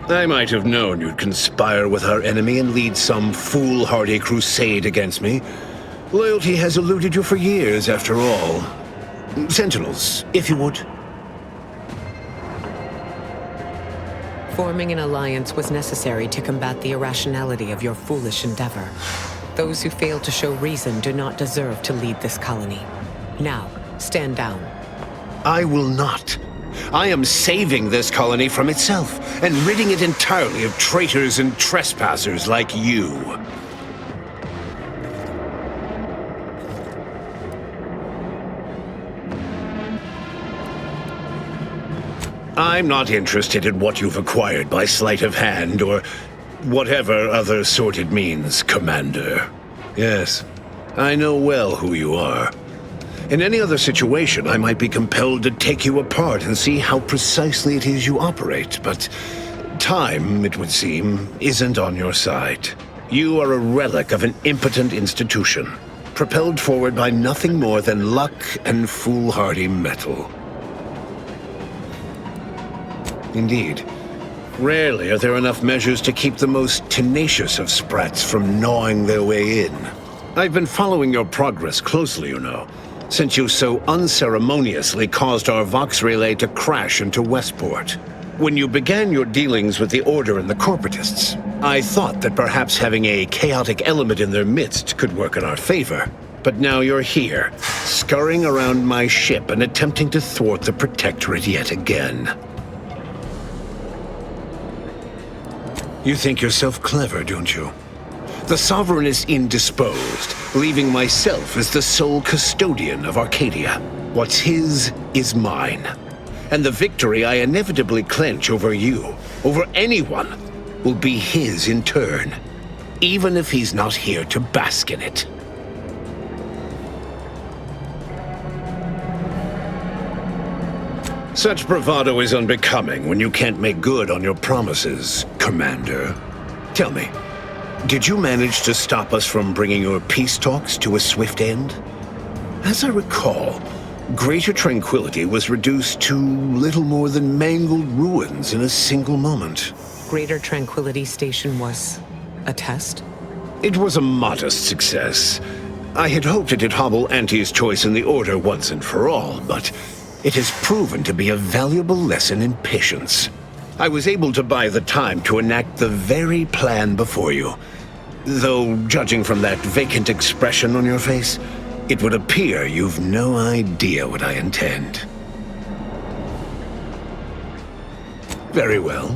I might have known you'd conspire with our enemy and lead some foolhardy crusade against me. Loyalty has eluded you for years, after all. Sentinels, if you would. Forming an alliance was necessary to combat the irrationality of your foolish endeavor. Those who fail to show reason do not deserve to lead this colony. Now, stand down. I will not. I am saving this colony from itself and ridding it entirely of traitors and trespassers like you. I'm not interested in what you've acquired by sleight of hand or whatever other sordid means, Commander. Yes, I know well who you are. In any other situation, I might be compelled to take you apart and see how precisely it is you operate, but time, it would seem, isn't on your side. You are a relic of an impotent institution, propelled forward by nothing more than luck and foolhardy metal. Indeed. Rarely are there enough measures to keep the most tenacious of sprats from gnawing their way in. I've been following your progress closely, you know, since you so unceremoniously caused our Vox relay to crash into Westport. When you began your dealings with the Order and the Corporatists, I thought that perhaps having a chaotic element in their midst could work in our favor. But now you're here, scurrying around my ship and attempting to thwart the Protectorate yet again. You think yourself clever, don't you? The Sovereign is indisposed, leaving myself as the sole custodian of Arcadia. What's his is mine. And the victory I inevitably clench over you, over anyone, will be his in turn, even if he's not here to bask in it. Such bravado is unbecoming when you can't make good on your promises, Commander. Tell me, did you manage to stop us from bringing your peace talks to a swift end? As I recall, Greater Tranquility was reduced to little more than mangled ruins in a single moment. Greater Tranquility Station was a test? It was a modest success. I had hoped it'd hobble Auntie's choice in the Order once and for all, but it has proven to be a valuable lesson in patience. I was able to buy the time to enact the very plan before you. Though, judging from that vacant expression on your face, it would appear you've no idea what I intend. Very well.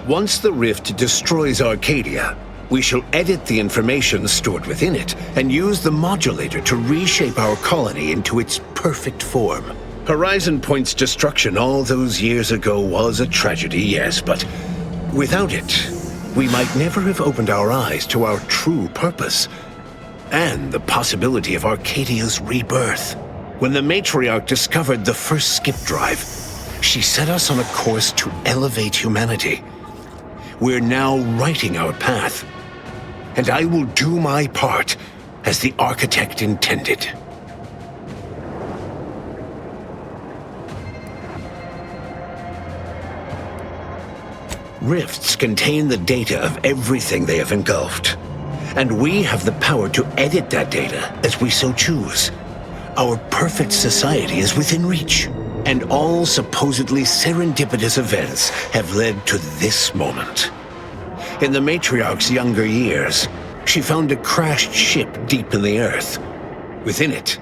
Once the rift destroys Arcadia, we shall edit the information stored within it and use the modulator to reshape our colony into its perfect form. Horizon Point's destruction all those years ago was a tragedy, yes, but without it, we might never have opened our eyes to our true purpose and the possibility of Arcadia's rebirth. When the Matriarch discovered the first skip drive, she set us on a course to elevate humanity. We're now writing our path, and I will do my part as the architect intended. Rifts contain the data of everything they have engulfed, and we have the power to edit that data as we so choose. Our perfect society is within reach, and all supposedly serendipitous events have led to this moment. In the Matriarch's younger years, she found a crashed ship deep in the earth. Within it,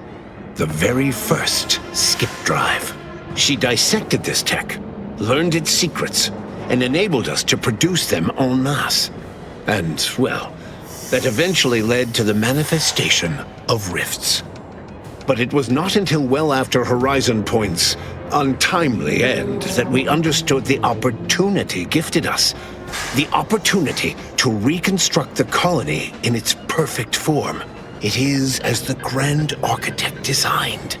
the very first skip drive. She dissected this tech, learned its secrets, and enabled us to produce them en masse. And, well, that eventually led to the manifestation of rifts. But it was not until well after Horizon Point's untimely end that we understood the opportunity gifted us. The opportunity to reconstruct the colony in its perfect form. It is as the Grand Architect designed.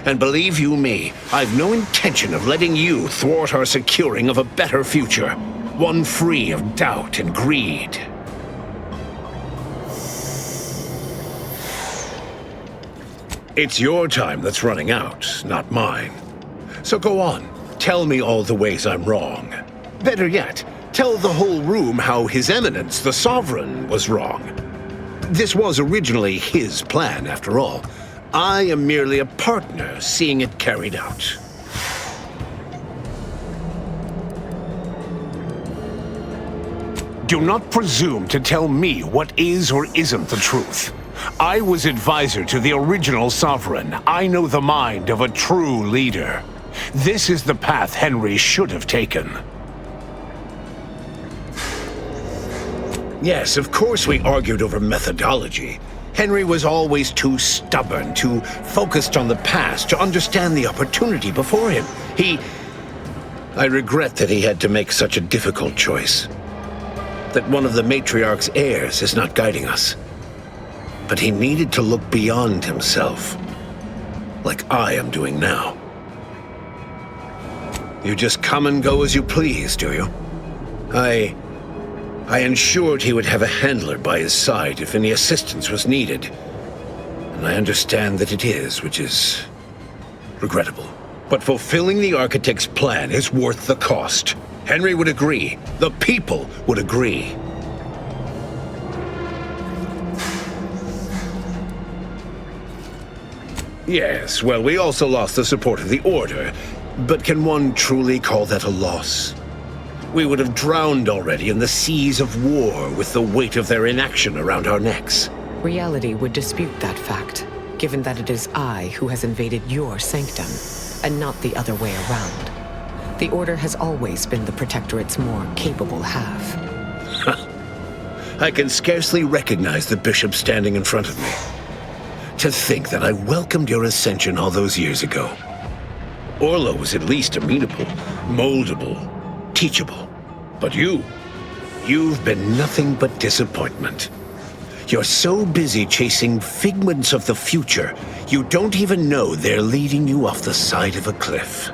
And believe you me, I've no intention of letting you thwart our securing of a better future, one free of doubt and greed. It's your time that's running out, not mine. So go on, tell me all the ways I'm wrong. Better yet, tell the whole room how His Eminence, the Sovereign, was wrong. This was originally his plan, after all. I am merely a partner seeing it carried out. Do not presume to tell me what is or isn't the truth. I was advisor to the original Sovereign. I know the mind of a true leader. This is the path Henry should have taken. Yes, of course we argued over methodology. Henry was always too stubborn, too focused on the past to understand the opportunity before him. I regret that he had to make such a difficult choice. That one of the matriarch's heirs is not guiding us. But he needed to look beyond himself, like I am doing now. You just come and go as you please, do you? I ensured he would have a handler by his side if any assistance was needed. And I understand that it is, which is regrettable. But fulfilling the Architect's plan is worth the cost. Henry would agree. The people would agree. Yes, well, we also lost the support of the Order. But can one truly call that a loss? We would have drowned already in the seas of war with the weight of their inaction around our necks. Reality would dispute that fact, given that it is I who has invaded your sanctum, and not the other way around. The Order has always been the Protectorate's more capable half. I can scarcely recognize the Bishop standing in front of me. To think that I welcomed your ascension all those years ago. Orlo was at least amenable, moldable, teachable. But you've been nothing but disappointment. You're so busy chasing figments of the future, you don't even know they're leading you off the side of a cliff.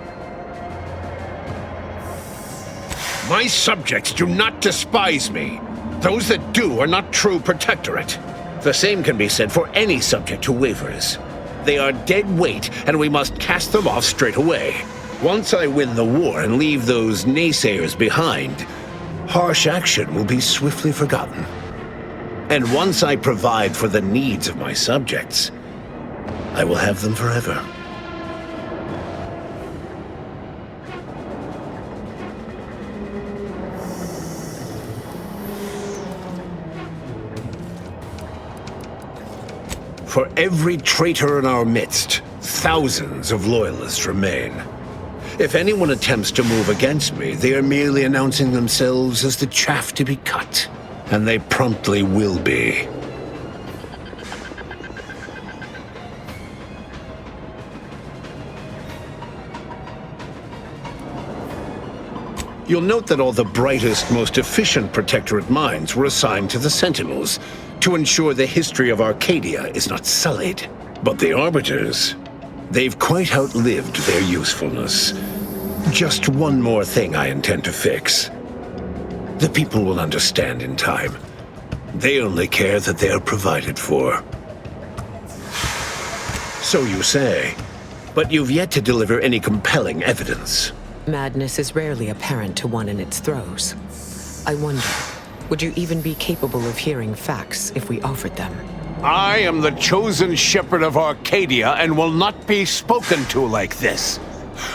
My subjects do not despise me. Those that do are not true Protectorate. The same can be said for any subject who wavers. They are dead weight, and we must cast them off straight away. Once I win the war and leave those naysayers behind, harsh action will be swiftly forgotten. And once I provide for the needs of my subjects, I will have them forever. For every traitor in our midst, thousands of loyalists remain. If anyone attempts to move against me, they are merely announcing themselves as the chaff to be cut. And they promptly will be. You'll note that all the brightest, most efficient Protectorate minds were assigned to the Sentinels, to ensure the history of Arcadia is not sullied. But the Arbiters, they've quite outlived their usefulness. Just one more thing I intend to fix. The people will understand in time. They only care that they are provided for. So you say, but you've yet to deliver any compelling evidence. Madness is rarely apparent to one in its throes. I wonder, would you even be capable of hearing facts if we offered them? I am the chosen shepherd of Arcadia and will not be spoken to like this.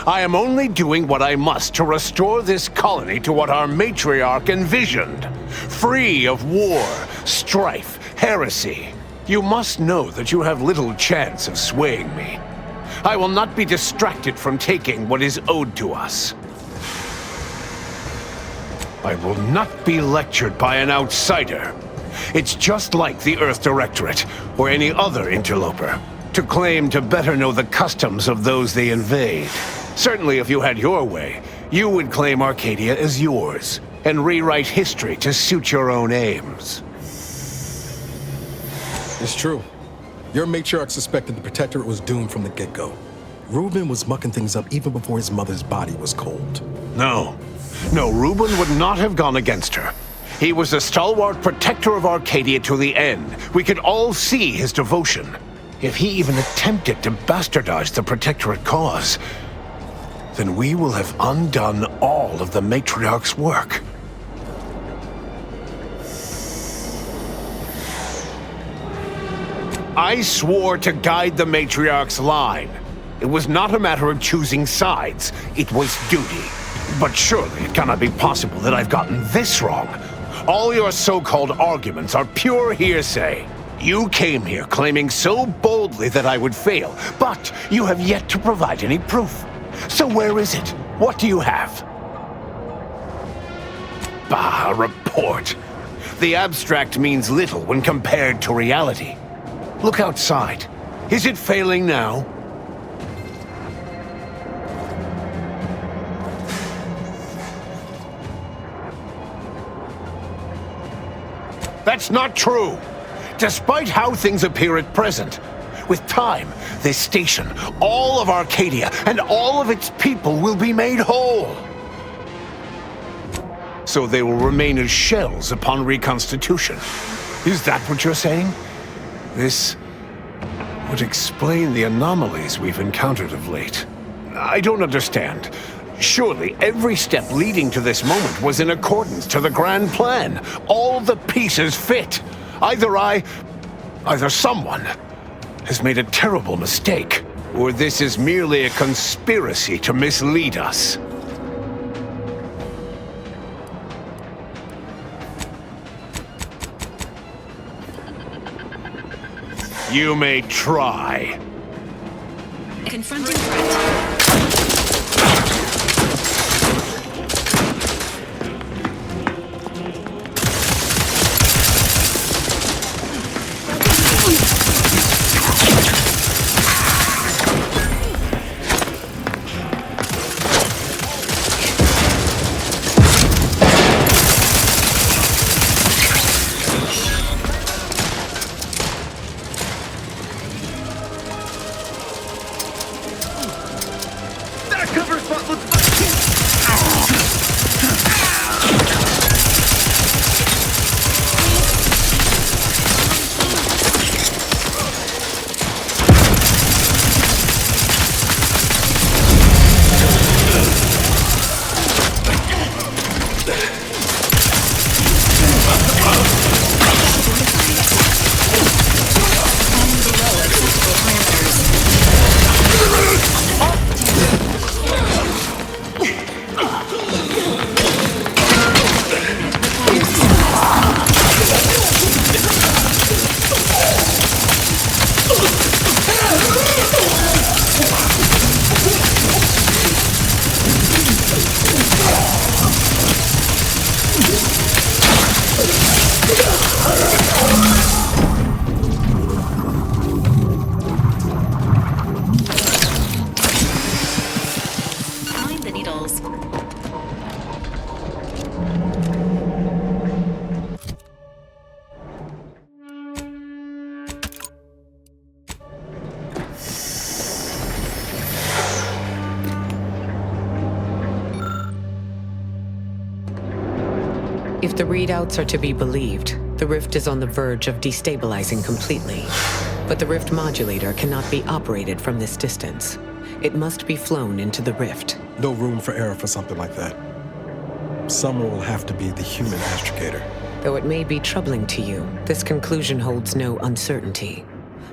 I am only doing what I must to restore this colony to what our matriarch envisioned. Free of war, strife, heresy. You must know that you have little chance of swaying me. I will not be distracted from taking what is owed to us. I will not be lectured by an outsider. It's just like the Earth Directorate, or any other interloper, to claim to better know the customs of those they invade. Certainly if you had your way, you would claim Arcadia as yours, and rewrite history to suit your own aims. It's true. Your matriarch suspected the Protectorate was doomed from the get-go. Reuben was mucking things up even before his mother's body was cold. No, Reuben would not have gone against her. He was a stalwart protector of Arcadia to the end. We could all see his devotion. If he even attempted to bastardize the Protectorate cause, then we will have undone all of the matriarch's work. I swore to guide the matriarch's line. It was not a matter of choosing sides, it was duty. But surely it cannot be possible that I've gotten this wrong. All your so-called arguments are pure hearsay. You came here claiming so boldly that I would fail, but you have yet to provide any proof. So where is it? What do you have? Bah, a report. The abstract means little when compared to reality. Look outside. Is it failing now? That's not true. Despite how things appear at present, with time, this station, all of Arcadia, and all of its people will be made whole. So they will remain as shells upon reconstitution. Is that what you're saying? This would explain the anomalies we've encountered of late. I don't understand. Surely every step leading to this moment was in accordance to the grand plan. All the pieces fit. Either someone has made a terrible mistake, or this is merely a conspiracy to mislead us. You may try. Confronting threat. If the readouts are to be believed, the rift is on the verge of destabilizing completely. But the rift modulator cannot be operated from this distance. It must be flown into the rift. No room for error for something like that. Someone will have to be the human astrogator. Though it may be troubling to you, this conclusion holds no uncertainty.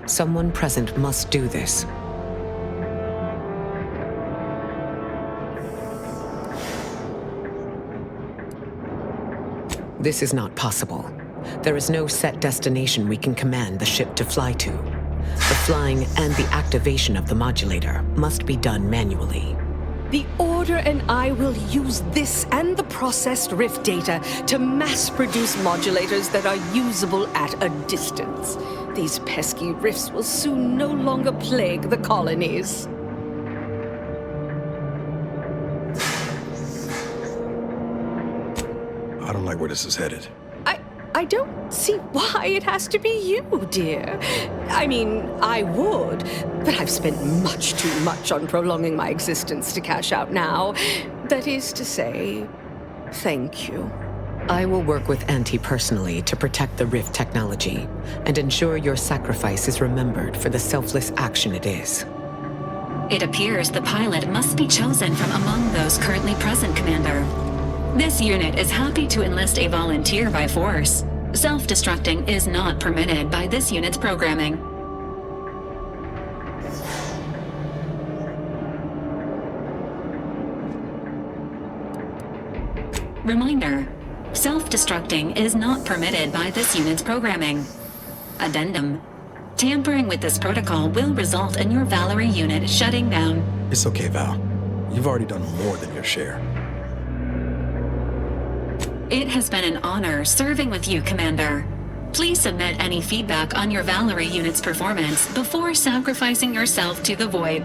Someone present must do this. This is not possible. There is no set destination we can command the ship to fly to. The flying and the activation of the modulator must be done manually. The Order and I will use this and the processed rift data to mass-produce modulators that are usable at a distance. These pesky rifts will soon no longer plague the colonies. I don't like where this is headed. I don't see why it has to be you, dear. I mean, I would, but I've spent much too much on prolonging my existence to cash out now. That is to say, thank you. I will work with Auntie personally to protect the Rift technology and ensure your sacrifice is remembered for the selfless action it is. It appears the pilot must be chosen from among those currently present, Commander. This unit is happy to enlist a volunteer by force. Self-destructing is not permitted by this unit's programming. Reminder: self-destructing is not permitted by this unit's programming. Addendum: tampering with this protocol will result in your Valerie unit shutting down. It's okay, Val. You've already done more than your share. It has been an honor serving with you, Commander. Please submit any feedback on your Valerie unit's performance before sacrificing yourself to the void.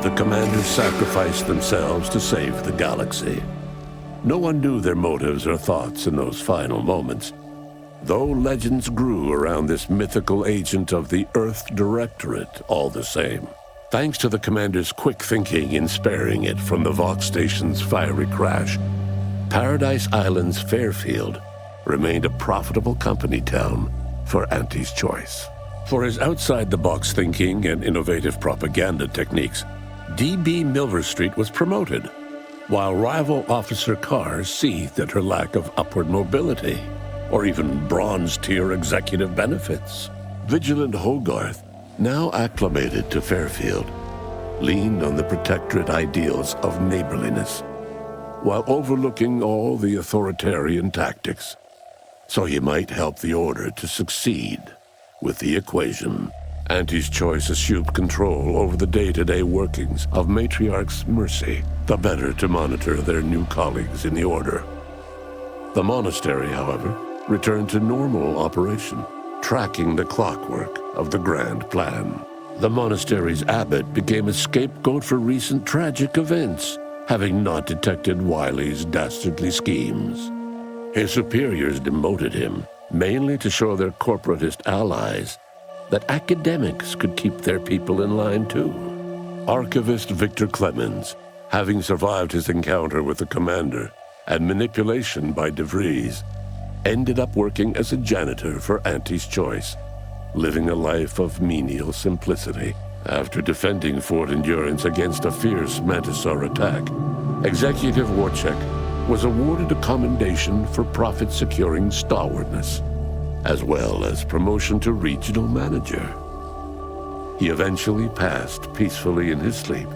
the commanders sacrificed themselves to save the galaxy. No one knew their motives or thoughts in those final moments, though legends grew around this mythical agent of the Earth Directorate all the same. Thanks to the commander's quick thinking in sparing it from the Vox station's fiery crash, Paradise Island's Fairfield remained a profitable company town for Auntie's Choice. For his outside-the-box thinking and innovative propaganda techniques, D.B. Milverstreet was promoted, while rival Officer Carr seethed at her lack of upward mobility, or even bronze-tier executive benefits. Vigilant Hogarth, now acclimated to Fairfield, leaned on the Protectorate ideals of neighborliness, while overlooking all the authoritarian tactics, so he might help the Order to succeed with the equation. Auntie's Choice assumed control over the day-to-day workings of Matriarch's Mercy, the better to monitor their new colleagues in the Order. The monastery, however, returned to normal operation, tracking the clockwork of the grand plan. The monastery's abbot became a scapegoat for recent tragic events, having not detected Wiley's dastardly schemes. His superiors demoted him, mainly to show their corporatist allies that academics could keep their people in line too. Archivist Victor Clemens, having survived his encounter with the commander and manipulation by De Vries, ended up working as a janitor for Auntie's Choice, living a life of menial simplicity. After defending Fort Endurance against a fierce Mantisaur attack, Executive Warchek was awarded a commendation for profit-securing stalwartness, as well as promotion to regional manager. He eventually passed peacefully in his sleep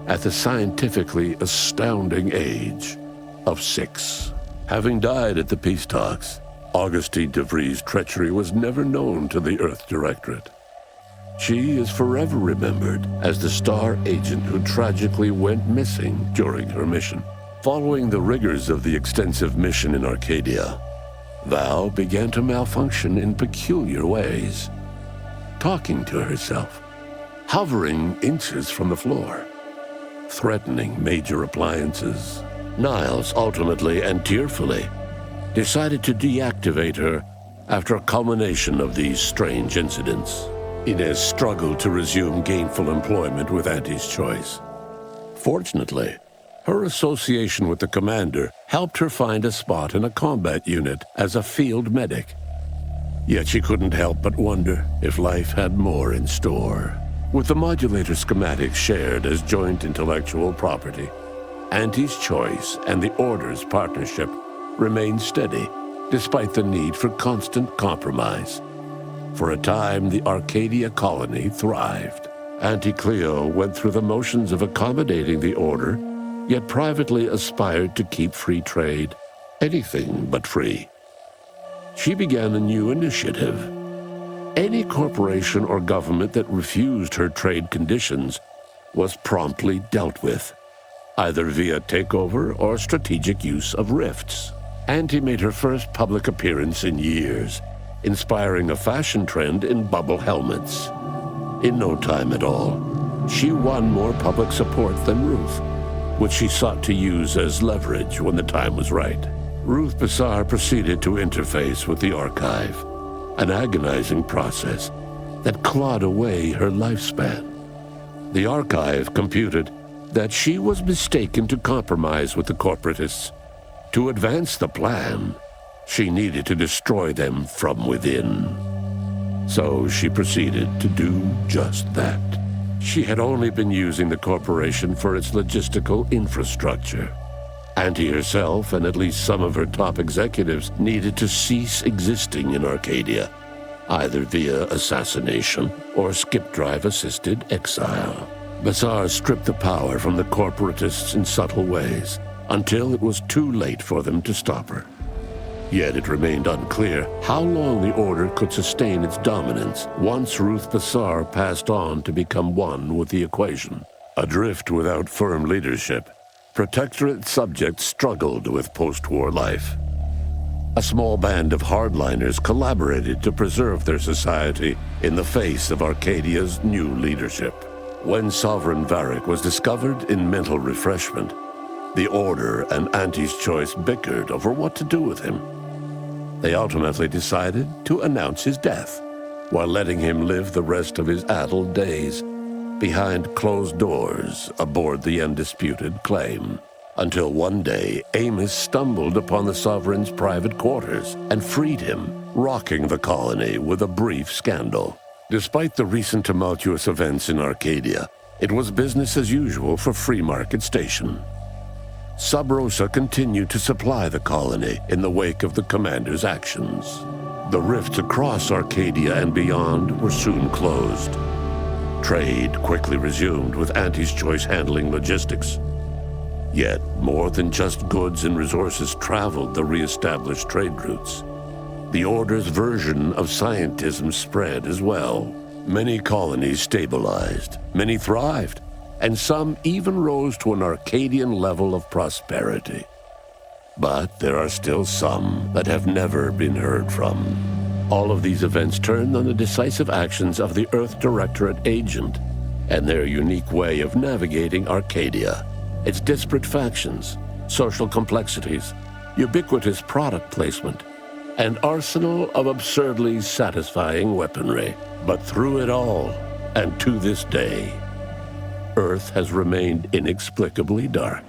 at the scientifically astounding age of 6. Having died at the peace talks, Augustine De Vries' treachery was never known to the Earth Directorate. She is forever remembered as the star agent who tragically went missing during her mission. Following the rigors of the extensive mission in Arcadia, Val began to malfunction in peculiar ways, talking to herself, hovering inches from the floor, threatening major appliances. Niles ultimately and tearfully decided to deactivate her after a culmination of these strange incidents. Inez struggled to resume gainful employment with Auntie's Choice. Fortunately, her association with the commander helped her find a spot in a combat unit as a field medic. Yet she couldn't help but wonder if life had more in store. With the modulator schematics shared as joint intellectual property, Auntie's Choice and the Order's partnership remained steady, despite the need for constant compromise. For a time, the Arcadia colony thrived. Auntie Cleo went through the motions of accommodating the Order, yet privately aspired to keep free trade anything but free. She began a new initiative. Any corporation or government that refused her trade conditions was promptly dealt with, either via takeover or strategic use of rifts. Auntie made her first public appearance in years, inspiring a fashion trend in bubble helmets. In no time at all, she won more public support than Ruth, which she sought to use as leverage when the time was right. Ruth Bassar proceeded to interface with the archive, an agonizing process that clawed away her lifespan. The archive computed that she was mistaken to compromise with the corporatists. To advance the plan, she needed to destroy them from within. So she proceeded to do just that. She had only been using the corporation for its logistical infrastructure. Auntie herself and at least some of her top executives needed to cease existing in Arcadia, either via assassination or skip-drive-assisted exile. Bassar stripped the power from the corporatists in subtle ways, until it was too late for them to stop her. Yet it remained unclear how long the Order could sustain its dominance once Ruth Bassar passed on to become one with the equation. Adrift without firm leadership, Protectorate subjects struggled with post-war life. A small band of hardliners collaborated to preserve their society in the face of Arcadia's new leadership. When Sovereign Varric was discovered in mental refreshment, the Order and Auntie's Choice bickered over what to do with him. They ultimately decided to announce his death, while letting him live the rest of his addled days behind closed doors aboard the undisputed claim. Until one day, Amos stumbled upon the Sovereign's private quarters and freed him, rocking the colony with a brief scandal. Despite the recent tumultuous events in Arcadia, it was business as usual for Free Market Station. Sub Rosa continued to supply the colony in the wake of the commander's actions. The rifts across Arcadia and beyond were soon closed. Trade quickly resumed, with Auntie's Choice handling logistics. Yet, more than just goods and resources traveled the re-established trade routes. The Order's version of scientism spread as well. Many colonies stabilized, many thrived, and some even rose to an Arcadian level of prosperity. But there are still some that have never been heard from. All of these events turned on the decisive actions of the Earth Directorate agent and their unique way of navigating Arcadia, its disparate factions, social complexities, ubiquitous product placement, an arsenal of absurdly satisfying weaponry. But through it all, and to this day, Earth has remained inexplicably dark.